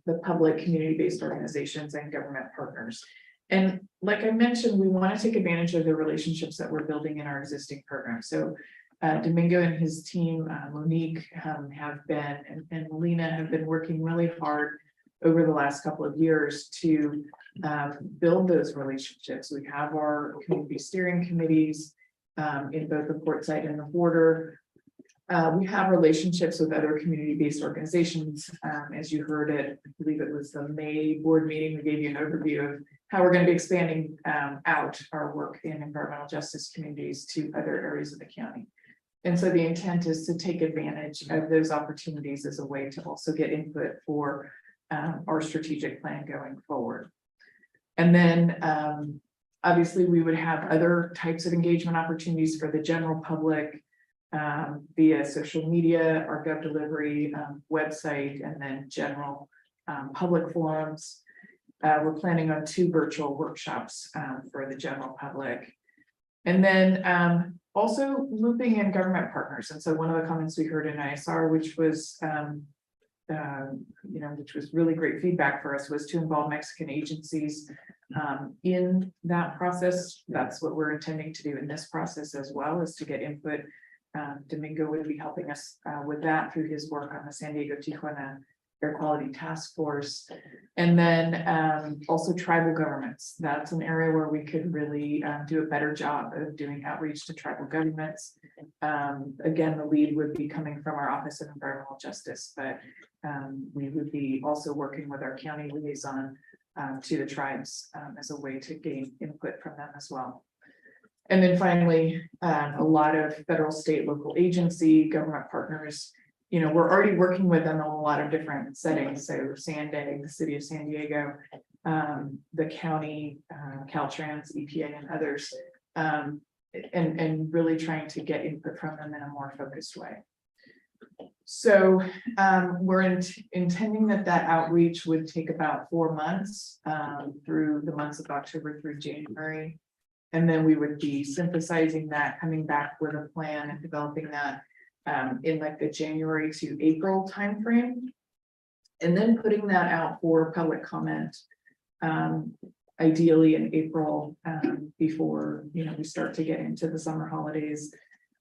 the public community-based organizations and government partners. And like I mentioned, we want to take advantage of the relationships that we're building in our existing program. So Domingo and his team, Monique, have been, and Melina have been working really hard over the last couple of years to build those relationships. We have our community steering committees in both the port side and the border. We have relationships with other community-based organizations. As you heard it, I believe it was the May board meeting, we gave you an overview of how we're going to be expanding out our work in environmental justice communities to other areas of the county. And so the intent is to take advantage of those opportunities as a way to also get input for our strategic plan going forward. And then obviously we would have other types of engagement opportunities for the general public via social media, our Gov Delivery website, and then general public forums. We're planning on 2 virtual workshops for the general public. And then also looping in government partners. And so one of the comments we heard in ISR, which was which was really great feedback for us, was to involve Mexican agencies in that process. That's what we're intending to do in this process as well, is to get input. Domingo would be helping us with that through his work on the San Diego-Tijuana Air Quality Task Force. And then also tribal governments. That's an area where we could really do a better job of doing outreach to tribal governments. Again, the lead would be coming from our Office of Environmental Justice, but we would be also working with our county liaison to the tribes as a way to gain input from them as well. And then finally, a lot of federal, state, local agency, government partners. We're already working with them in a lot of different settings. So Sandag, the city of San Diego, the county, Caltrans, EPA, and others, and really trying to get input from them in a more focused way. So we're intending that outreach would take about 4 months through the months of October through January. And then we would be synthesizing that, coming back with a plan and developing that in like the January to April timeframe. And then putting that out for public comment, ideally in April, before we start to get into the summer holidays.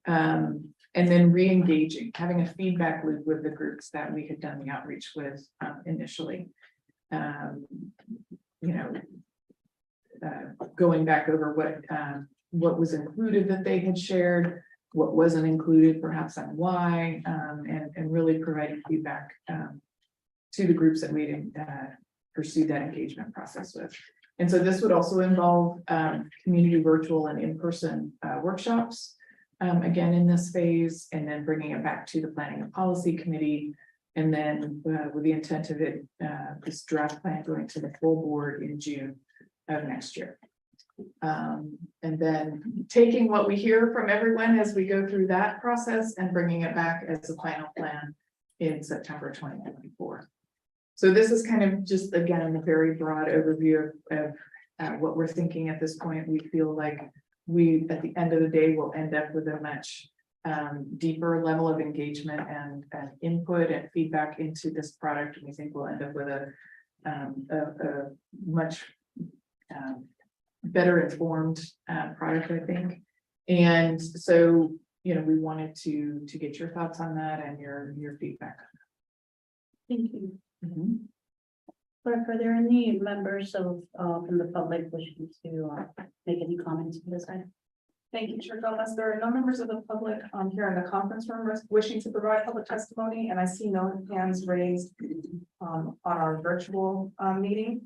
And then re-engaging, having a feedback loop with the groups that we had done the outreach with initially. you know, going back over what was included that they had shared, what wasn't included, perhaps on why, and really providing feedback to the groups that we pursued that engagement process with. And so this would also involve community virtual and in-person workshops, again, in this phase, and then bringing it back to the Planning and Policy Committee. And then with the intent of it, this draft plan going to the full board in June of next year. And then taking what we hear from everyone as we go through that process and bringing it back as a final plan in September 2024. So this is kind of just, again, a very broad overview of what we're thinking at this point. We feel like we, at the end of the day, will end up with a much deeper level of engagement and input and feedback into this product. We think we'll end up with a much better informed product, I think. And so, you know, we wanted to get your thoughts on that and your feedback. Thank you. Clerk, are there any members of from the public wishing to make any comments on this item? Thank you, Chair Gomez. There are no members of the public here in the conference room wishing to provide public testimony, and I see no hands raised on our virtual meeting.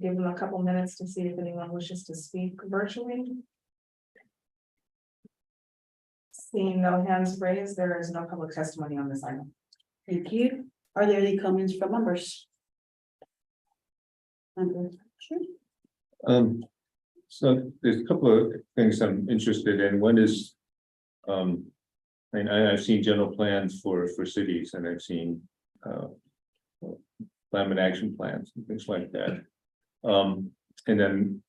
Give them a couple minutes to see if anyone wishes to speak virtually. Seeing no hands raised, there is no public testimony on this item. Thank you. Are there any comments from members? Sure. So there's a couple of things I'm interested in. One is, and I've seen general plans for cities, and I've seen climate action plans and things like that. And then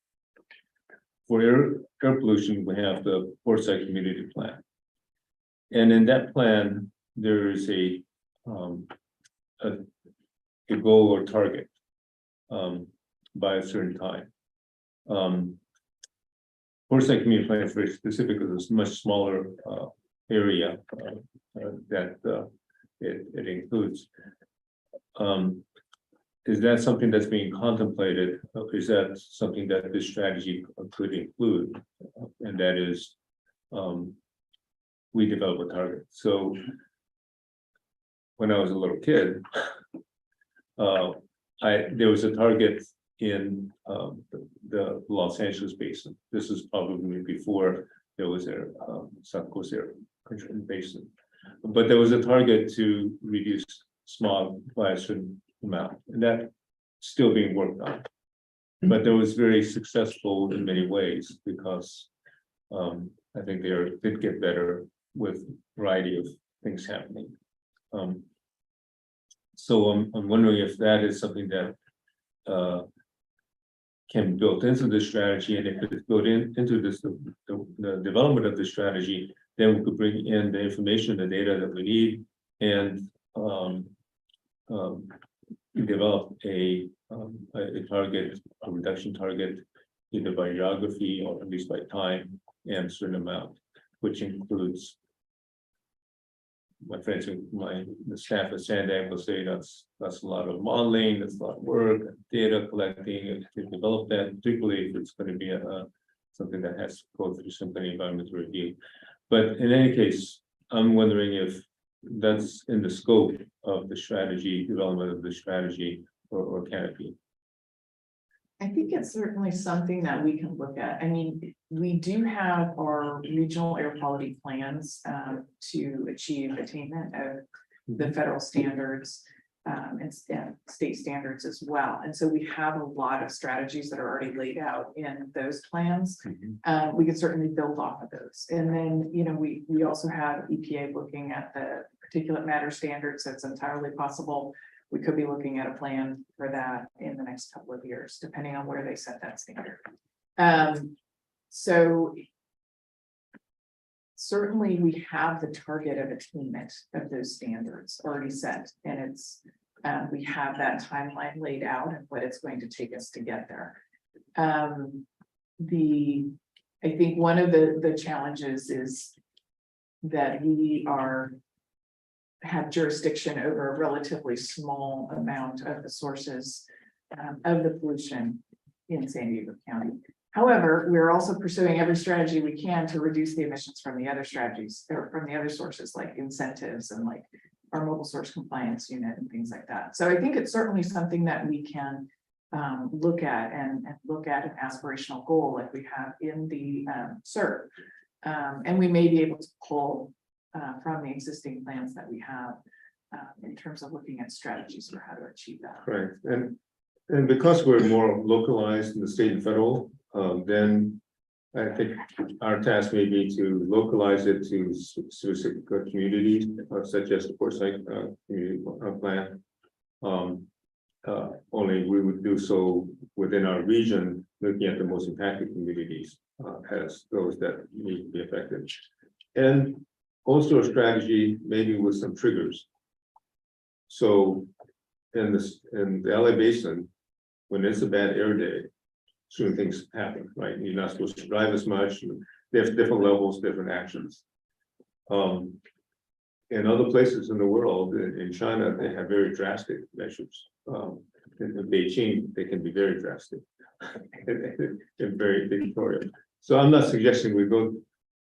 for air pollution, we have the Portside Community Plan. And in that plan, there is a goal or target by a certain time. Portside Community Plan is very specific because it's a much smaller area that it includes. Is that something that's being contemplated? Is that something that this strategy could include? And that is, we develop a target. So when I was a little kid, there was a target in the Los Angeles basin. This is probably before there was a South Coast Air Basin, but there was a target to reduce smog by a certain amount, and that's still being worked on. But that was very successful in many ways because I think they did get better with a variety of things happening. So I'm wondering if that is something that can be built into the strategy, and if it's built into this the development of the strategy, then we could bring in the information, the data that we need, and develop a target, a reduction target, either by geography or at least by time and a certain amount, which includes. My friends, the staff at Sandag will say that's a lot of modeling, that's a lot of work, data collecting, and to develop that, particularly if it's going to be something that has to go through some kind of environmental review. But in any case, I'm wondering if that's in the scope of the strategy, development of the strategy, or can it be? I think it's certainly something that we can look at. I mean, we do have our regional air quality plans to achieve attainment of the federal standards and state standards as well. And so we have a lot of strategies that are already laid out in those plans. We can certainly build off of those. And then, you know, we also have EPA looking at the particulate matter standards. That's entirely possible. We could be looking at a plan for that in the next couple of years, depending on where they set that standard. So certainly we have the target of attainment of those standards already set, and it's we have that timeline laid out and what it's going to take us to get there. I think one of the challenges is that we have jurisdiction over a relatively small amount of the sources of the pollution in San Diego County. However, we're also pursuing every strategy we can to reduce the emissions from the other strategies or from the other sources like incentives and like our mobile source compliance unit and things like that. So I think it's certainly something that we can look at and look at an aspirational goal like we have in the CERT. And we may be able to pull from the existing plans that we have in terms of looking at strategies for how to achieve that. Right, and because we're more localized in the state and federal, then I think our task may be to localize it to specific communities, such as the Foresight community plan. Only we would do so within our region, looking at the most impacted communities as those that need to be affected. And also a strategy maybe with some triggers. So in the LA basin, when it's a bad air day, certain things happen, right? You're not supposed to drive as much. There's different levels, different actions. In other places in the world, in China, they have very drastic measures. In Beijing, they can be very drastic and very dictatorial. So I'm not suggesting we go,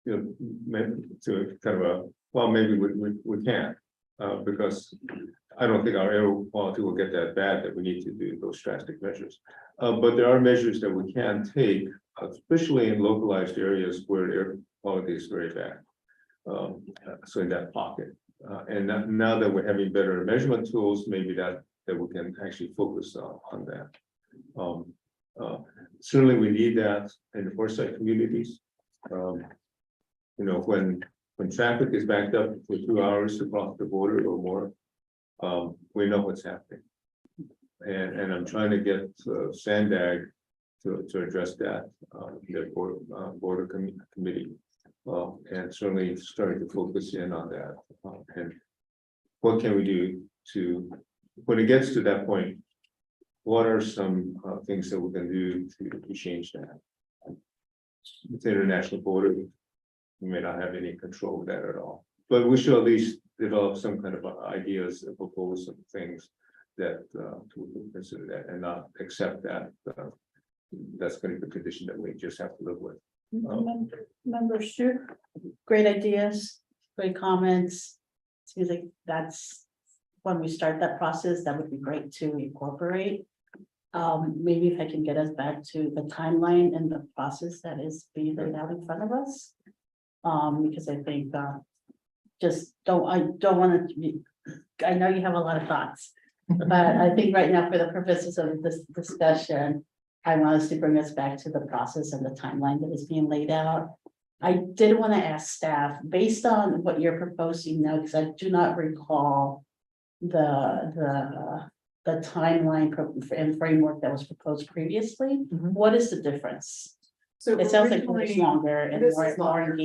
to kind of a, well, maybe we can't, because I don't think our air quality will get that bad that we need to do those drastic measures. But there are measures that we can take, especially in localized areas where air quality is very bad. So in that pocket, and now that we're having better measurement tools, maybe that we can actually focus on that. Certainly we need that in the Foresight communities. When traffic is backed up for 2 hours to cross the border or more, we know what's happening. And I'm trying to get Sandag to address that, the border committee. And certainly starting to focus in on that. And what can we do to, when it gets to that point, what are some things that we can do to change that? With the international border, we may not have any control of that at all. But we should at least develop some kind of ideas and propose some things that we can consider that and not accept that that's going to be the condition that we just have to live with. Members, sure. Great ideas, great comments. Seems like that's when we start that process, that would be great to incorporate. Maybe if I can get us back to the timeline and the process that is being laid out in front of us. Because I think I don't want to be, I know you have a lot of thoughts, but I think right now for the purposes of this discussion, I want us to bring us back to the process and the timeline that is being laid out. I did want to ask staff, based on what you're proposing now, because I do not recall the timeline and framework that was proposed previously. What is the difference? So It sounds like it's originally- longer and this more is longer.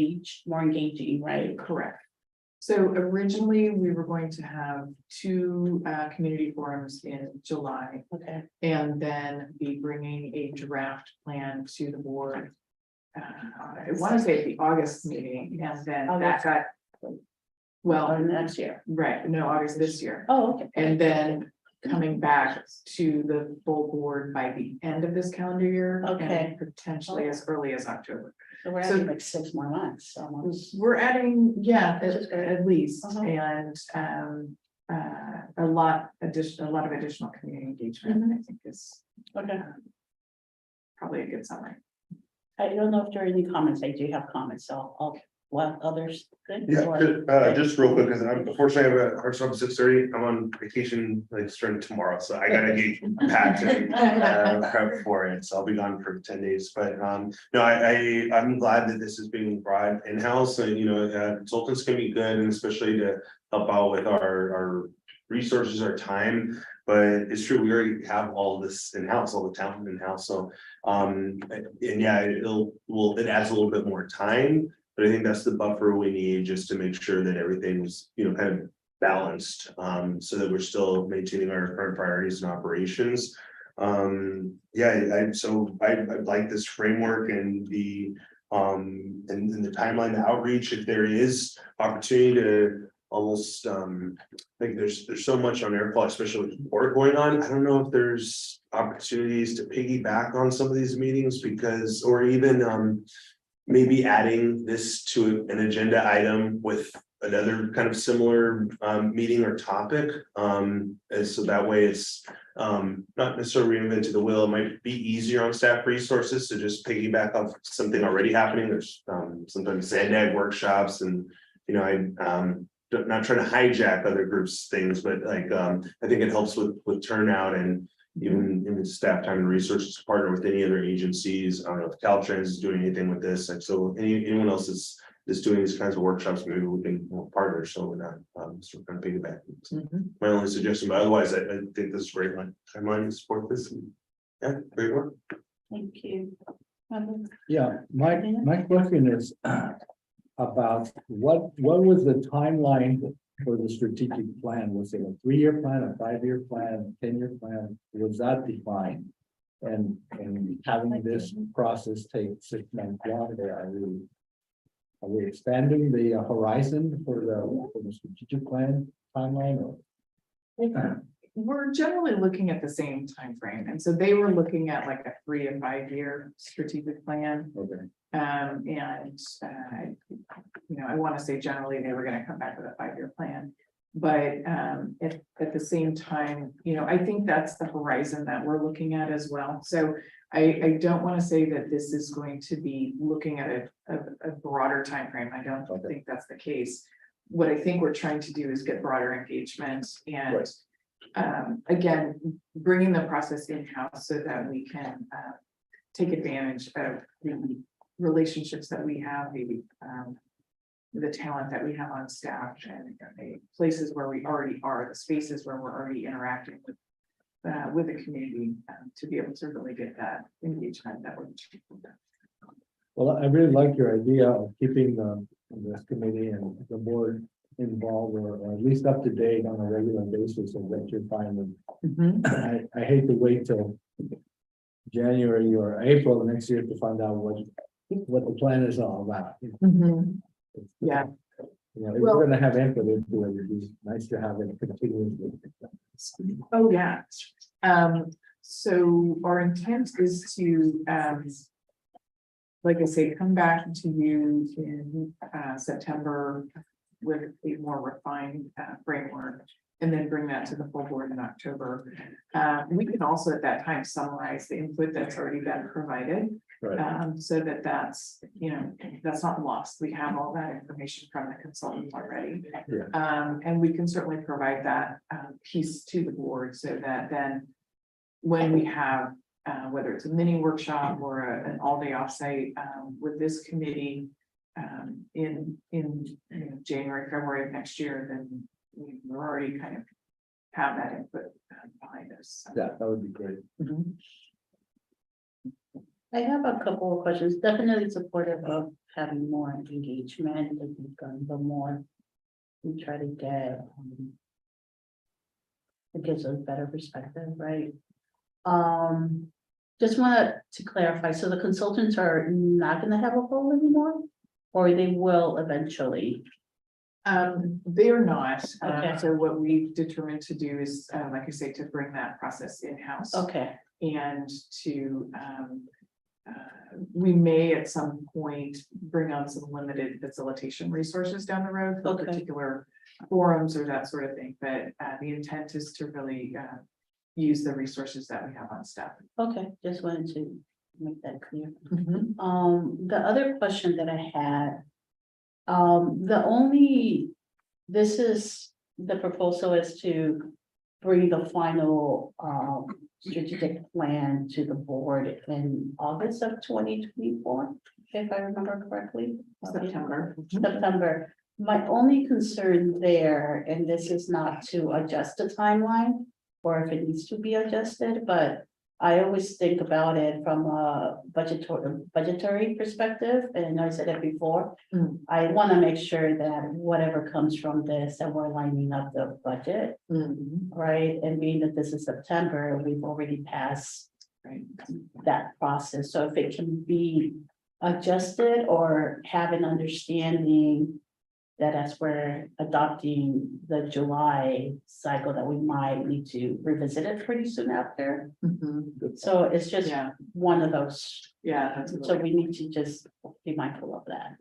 more engaging, right? Correct. So originally, we were going to have 2 community forums in July. Okay. And then be bringing a draft plan to the board. I want to say at the August meeting, and then that got. Well, Next year. right, no, August this year, Oh, okay. and then coming back to the full board by the end of this calendar year. Okay. And potentially as early as October. So we're having like 6 more months, almost. We're adding, yeah, Which is great. at least, Uh-huh. and a lot of additional community engagement, I think is Okay. probably a good summary. I don't know if there are any comments. I do have comments, so I'll let others. think, Yeah, or- just real quick, because unfortunately I have a hard stop at 6:30. I'm on vacation like starting tomorrow, so I gotta get packed and prep for it. So I'll be gone for 10 days. But no, I'm glad that this is being brought in-house and consultants can be good, and especially to help out with our resources, our time. But it's true, we already have all of this in-house, all the talent in-house. So and yeah, it adds a little bit more time. But I think that's the buffer we need just to make sure that everything's, kind of balanced, so that we're still maintaining our current priorities and operations. I like this framework and the timeline, the outreach, if there is opportunity to almost, I think there's so much on air quality, especially with work going on. I don't know if there's opportunities to piggyback on some of these meetings because, or even maybe adding this to an agenda item with another kind of similar meeting or topic. And so that way it's not necessarily reinventing the wheel. It might be easier on staff resources to just piggyback off something already happening. There's sometimes Zandag workshops and, you know, not trying to hijack other groups' things, but like I think it helps with turnout and even in the staff time and resources to partner with any other agencies. I don't know if Caltrans is doing anything with this. Like, so anyone else is doing these kinds of workshops, maybe we can partner. So we're not sort of kind of piggyback. My only suggestion, but otherwise, I think this is great. Timeline to support this. Yeah, great work. Thank you. Yeah, my question is about what was the timeline for the strategic plan? Was it a 3-year plan, a 5-year plan, a 10-year plan? Was that defined? And having this process take 6 months longer, are we expanding the horizon for the strategic plan timeline or? We're generally looking at the same time frame, and so they were looking at like a 3 and 5 year strategic plan. Okay. You know, I want to say generally they were going to come back with a 5-year plan, but at the same time, you know, I think that's the horizon that we're looking at as well. So I don't want to say that this is going to be looking at a broader time frame. I don't think that's the case. What I think we're trying to do is get broader engagement and again, bringing the process in-house so that we can take advantage of the relationships that we have, the talent that we have on staff and the places where we already are, the spaces where we're already interacting with the community to be able to really get that engagement that we're. Well, I really like your idea of keeping this committee and the board involved or at least up to date on a regular basis of what you're finding. I hate to wait till January or April next year to find out what the plan is all about. Yeah. You know, if we're gonna have input into it, it'd be nice to have it continuously. Oh, yeah. So our intent is to, like I say, come back to you in September with a more refined framework, and then bring that to the full board in October. We can also at that time summarize the input that's already been provided. Right. So that's, you know, that's not lost. We have all that information from the consultant already. Yeah. And we can certainly provide that piece to the board so that then when we have, whether it's a mini workshop or an all-day offsite with this committee in you know, January, February of next year, then we're already kind of have that input behind us. Yeah, that would be great. I have a couple of questions. Definitely supportive of having more engagement. I think the more we try to get, it gives us better perspective, right? Just wanted to clarify. So the consultants are not going to have a role anymore, or they will eventually. They are not. Okay. So what we've determined to do is, like I say, to bring that process in-house. Okay. And to, we may at some point bring on some limited facilitation resources down the road for Okay. particular forums or that sort of thing. But the intent is to really use the resources that we have on staff. Okay, just wanted to make that clear. The other question that I had, this is, the proposal is to bring the final strategic plan to the board in August of 2024, if I remember correctly. September. My only concern there, and this is not to adjust the timeline or if it needs to be adjusted, but I always think about it from a budgetary perspective, and I know I said it before. I want to make sure that whatever comes from this, that we're lining up the budget, right? And being that this is September, we've already passed that process. So if it can be adjusted or have an understanding that as we're adopting the July cycle, that we might need to revisit it pretty soon after. So it's just Yeah, one of those, yeah, that's. so we need to just be mindful of that.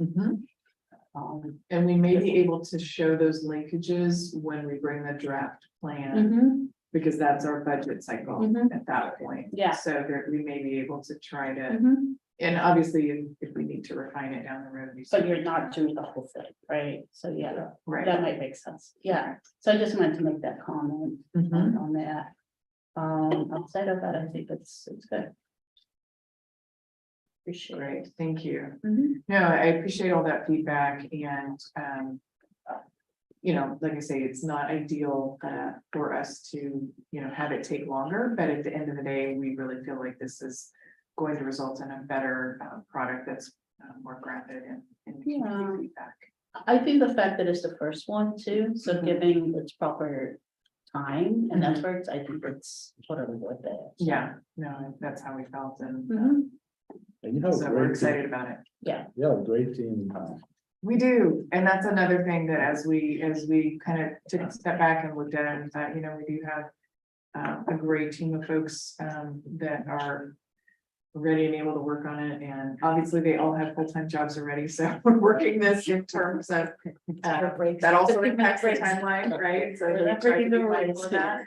And we may be able to show those linkages when we bring the draft plan, because that's our budget cycle Mhm. at that point. Yeah. So there, we may be able to try to, Mhm. and obviously, if we need to refine it down the road. we But you're not doing the whole thing, right? So yeah, Right. that might make sense. Yeah, so I just wanted to make that comment on that. Outside of that, I think it's good. Appreciate it. Great, thank you. Mhm. No, I appreciate all that feedback and, you know, like I say, it's not ideal for us to, you know, have it take longer, but at the end of the day, we really feel like this is going to result in a better product that's more grounded in Yeah. feedback. I think the fact that it's the first one too, so giving its proper time and efforts, I think it's totally worth it. Yeah, no, that's how we felt and Mhm. And you have a so we're great team, excited about it. you have a great team. We do, and that's another thing that as we kind of took a step back and looked at it, and thought, you know, we do have a great team of folks that are ready and able to work on it, and obviously they all have full-time jobs already, so we're working this in terms of that also impacts the timeline, right? So we try to be mindful of that.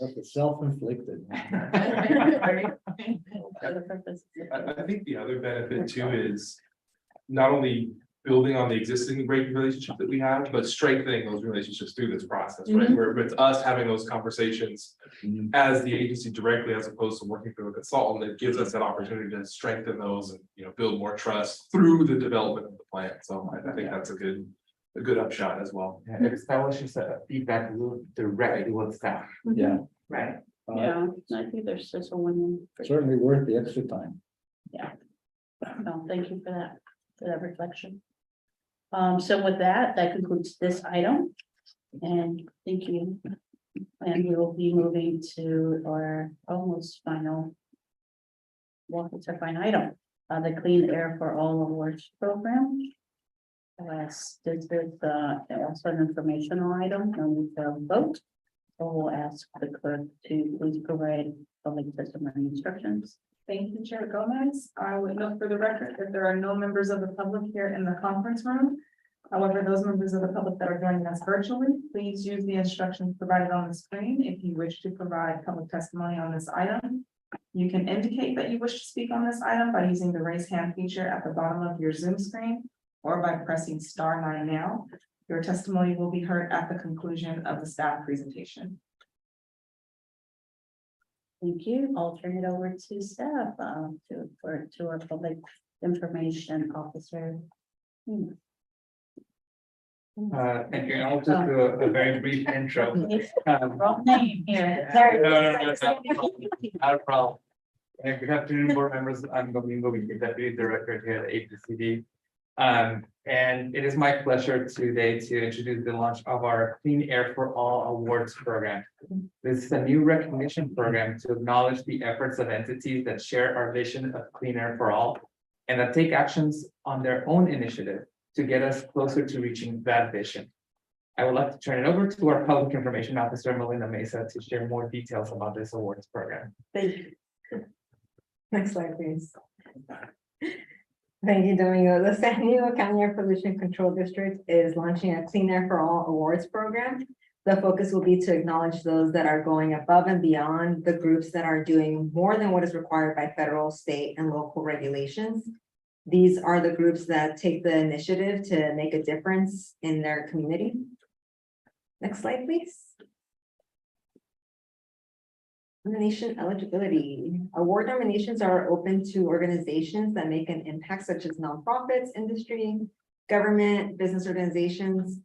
That's self-inflicted. I think the other benefit too is not only building on the existing great relationship that we have, but strengthening those relationships through this process, right? Mhm. Where it's us having those conversations as the agency directly, as opposed to working through a consultant, it gives us that opportunity to strengthen those and, you know, build more trust through the development of the plan. So I think that's a good upshot as well. It establishes a feedback loop directly with staff. Yeah. Right. Yeah, I think there's just a win. Certainly worth the extra time. No, thank you for that reflection. So with that concludes this item. And thank you. And we will be moving to our almost final. Well, it's our final item, the Clean Air for All Awards program. Yes, this is also an informational item, and we will vote. So we'll ask the clerk to please provide public testimony instructions. Thank you, Chair Gomez. I would note for the record that there are no members of the public here in the conference room. However, those members of the public that are joining us virtually, please use the instructions provided on the screen if you wish to provide public testimony on this item. You can indicate that you wish to speak on this item by using the raise hand feature at the bottom of your Zoom screen or by pressing *9 now. Your testimony will be heard at the conclusion of the staff presentation. Thank you. I'll turn it over to staff, to our public information officer. Thank you. I'll just do a very brief intro. Wrong name here. Not a problem. And good afternoon, board members. I'm Domingo, Deputy Director here at APCD. And it is my pleasure today to introduce the launch of our Clean Air for All Awards program. This is a new recognition program to acknowledge the efforts of entities that share our vision of clean air for all and that take actions on their own initiative to get us closer to reaching that vision. I would like to turn it over to our Public Information Officer, Melinda Mesa, to share more details about this awards program. Thank you. Next slide, please. Thank you, Domingo. The San Diego County Air Pollution Control District is launching a Clean Air for All Awards program. The focus will be to acknowledge those that are going above and beyond, the groups that are doing more than what is required by federal, state, and local regulations. These are the groups that take the initiative to make a difference in their community. Next slide, please. Nomination eligibility. Award nominations are open to organizations that make an impact, such as nonprofits, industry, government, business organizations,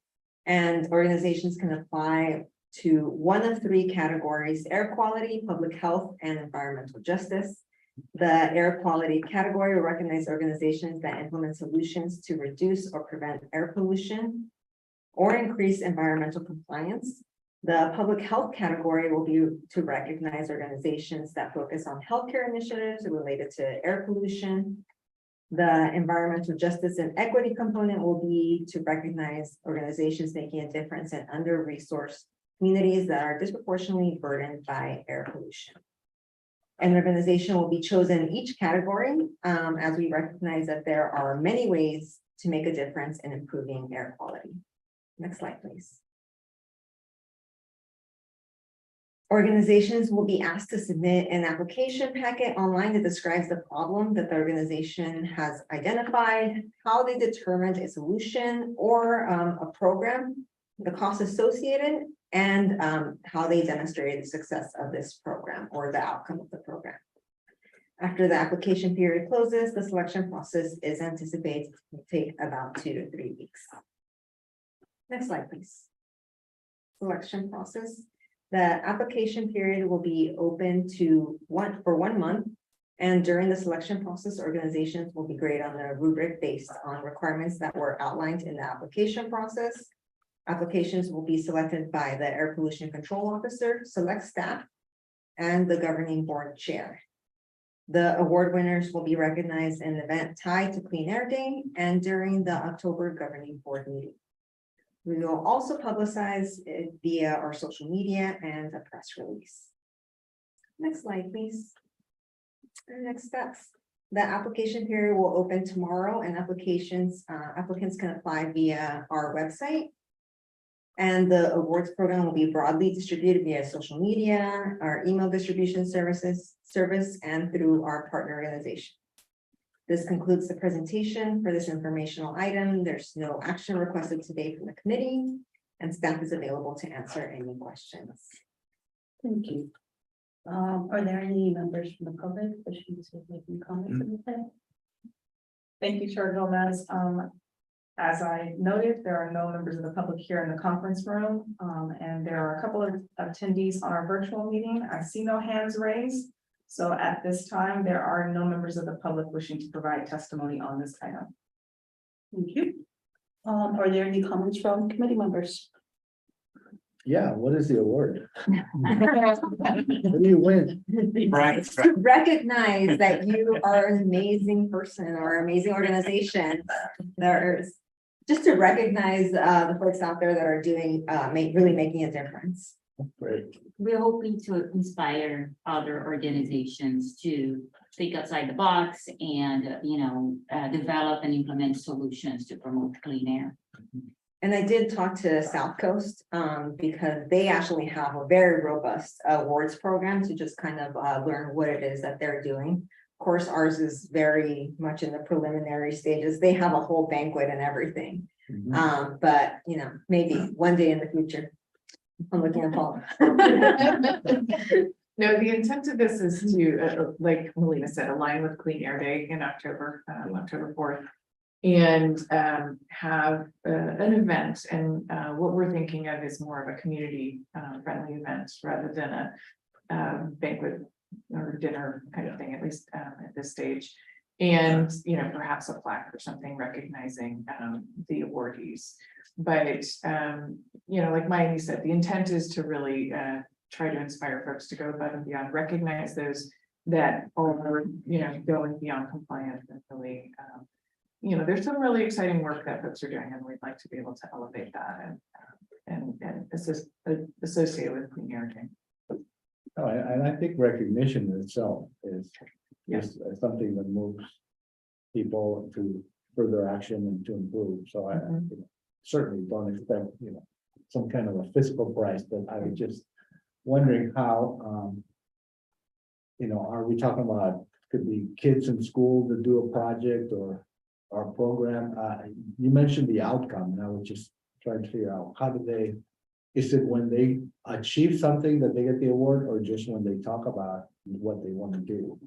and organizations can apply to one of three categories: air quality, public health, and environmental justice. The air quality category will recognize organizations that implement solutions to reduce or prevent air pollution or increase environmental compliance. The public health category will be to recognize organizations that focus on healthcare initiatives related to air pollution. The environmental justice and equity component will be to recognize organizations making a difference in under-resourced communities that are disproportionately burdened by air pollution. An organization will be chosen in each category, as we recognize that there are many ways to make a difference in improving air quality. Next slide, please. Organizations will be asked to submit an application packet online that describes the problem that the organization has identified, how they determined a solution or a program, the costs associated, and how they demonstrated the success of this program or the outcome of the program. After the application period closes, the selection process is anticipated to take about 2 to 3 weeks. Next slide, please. Selection process. The application period will be open for 1 month. And during the selection process, organizations will be graded on a rubric based on requirements that were outlined in the application process. Applications will be selected by the Air Pollution Control Officer, select staff, and the governing board chair. The award winners will be recognized in an event tied to Clean Air Day and during the October governing board meeting. We will also publicize it via our social media and a press release. Next slide, please. Next steps. The application period will open tomorrow and applicants can apply via our website. And the awards program will be broadly distributed via social media, our email distribution service, and through our partner organization. This concludes the presentation for this informational item. There's no action requested today from the committee, and staff is available to answer any questions. Thank you. Are there any members from the public wishing to make any comments? Thank you, Chair Gomez. As I noted, there are no members of the public here in the conference room, and there are a couple of attendees on our virtual meeting. I see no hands raised. So at this time, there are no members of the public wishing to provide testimony on this item. Thank you. Are there any comments from committee members? Yeah, what is the award? What do you win? To recognize that you are an amazing person or amazing organization. There's just to recognize the folks out there that are doing really making a difference. Great. We're hoping to inspire other organizations to think outside the box and, develop and implement solutions to promote clean air. And I did talk to South Coast because they actually have a very robust awards program to just kind of learn what it is that they're doing. Of course, ours is very much in the preliminary stages. They have a whole banquet and everything. But maybe one day in the future. I'm looking at Paul. No, the intent of this is to, like Melina said, align with Clean Air Day in October, October 4th. And have an event, and what we're thinking of is more of a community friendly event rather than a banquet or dinner kind of thing, at least at this stage. And perhaps a plaque or something recognizing the awardees. But like Miami said, the intent is to really try to inspire folks to go above and beyond, recognize those that are going beyond compliance and really there's some really exciting work that folks are doing, and we'd like to be able to elevate that and associate with Clean Air Day. Oh, and I think recognition itself is something that moves people to further action and to improve. So I certainly don't expect, some kind of a fiscal price, but I was just wondering how, are we talking about, could be kids in school to do a project or our program? You mentioned the outcome, and I was just trying to figure out is it when they achieve something that they get the award, or just when they talk about what they want to do?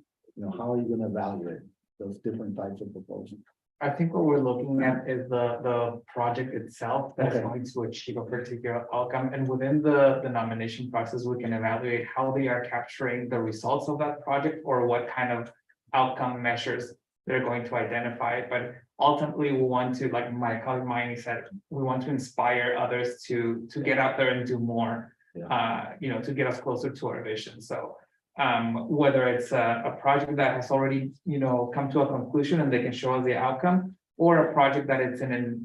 How are you going to evaluate those different types of proposals? I think what we're looking at is the project itself that's Okay. going to achieve a particular outcome. And within the nomination process, we can evaluate how they are capturing the results of that project or what kind of outcome measures they're going to identify. But ultimately, we want to, like my colleague Miami said, we want to inspire others to get out there and do more, to get us closer to our vision. So Whether it's a project that has already, come to a conclusion and they can show us the outcome. Or a project that it's in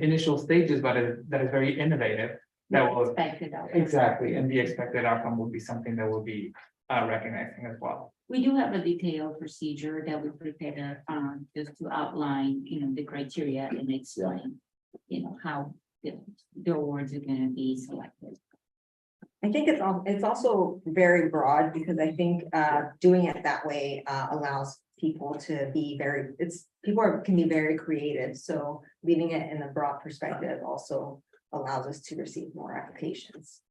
initial stages, but that is very innovative. That will Expected out. exactly, and the expected outcome will be something that will be recognizing as well. We do have a detailed procedure that we prepare, just to outline, the criteria and explain, how the awards are gonna be selected. I think it's also very broad because I think doing it that way allows people to be can be very creative. So leaving it in a broad perspective also allows us to receive more applications.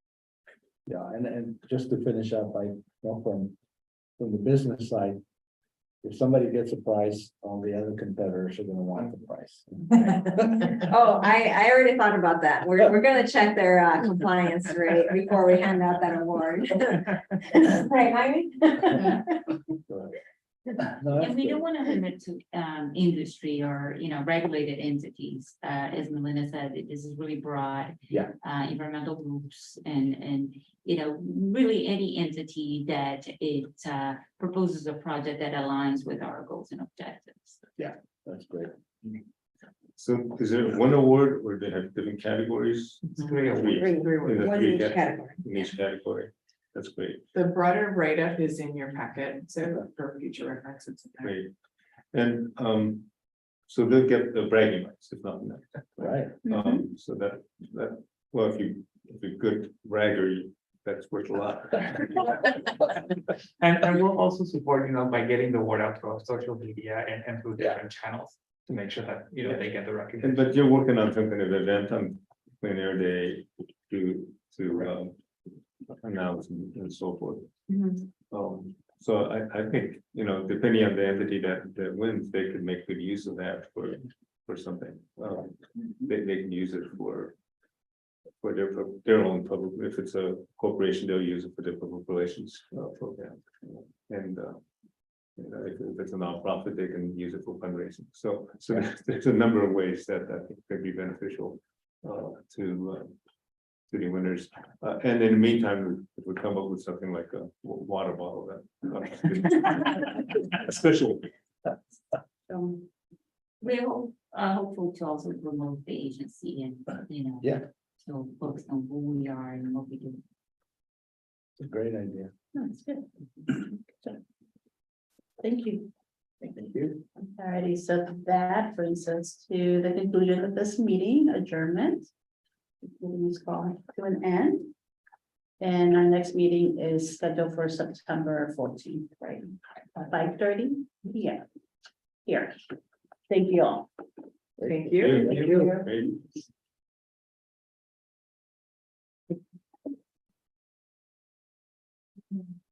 Yeah, and just to finish up, from the business side, if somebody gets a prize, all the other competitors are gonna want the prize. Oh, I already thought about that. We're gonna check their compliance rate before we hand out that award. Right, Ivy? No, that's And we good. don't want to limit to industry or, regulated entities. As Melinda said, this is really broad. Yeah. Environmental groups and, really any entity that it proposes a project that aligns with our goals and objectives. That's great. So is there one award or they have different categories? Three awards. In the One three in each category. In each category, that's great, The broader write-up is in your packet, so for future reference, it's in there. great. And, so they'll get the bragging rights, if not, Right. so that, well, if you're a good bragger, that's worth a lot. And we'll also support, by getting the word out to our social media and through different channels to make sure that, they get the recognition. But you're working on some kind of event on Clean Air Day to announce and so forth. So I think, depending on the entity that wins, they could make good use of that for something. They can use it for their own public, if it's a corporation, they'll use it for their public relations program. And if it's a nonprofit, they can use it for fundraising. So there's a number of ways that I think could be beneficial to the winners. And in the meantime, if we come up with something like a water bottle that. Especially. We're hopeful to also promote the agency and, Yeah. so focus on who we are and what we do. It's a great idea. That's good. Thank you. Thank you. Alrighty, so that brings us to the conclusion of this meeting, adjournment. Meeting is called to an end. And our next meeting is scheduled for September 14th, right? 5:30 p.m. Here. Thank you all. Thank you. Thank you. Great.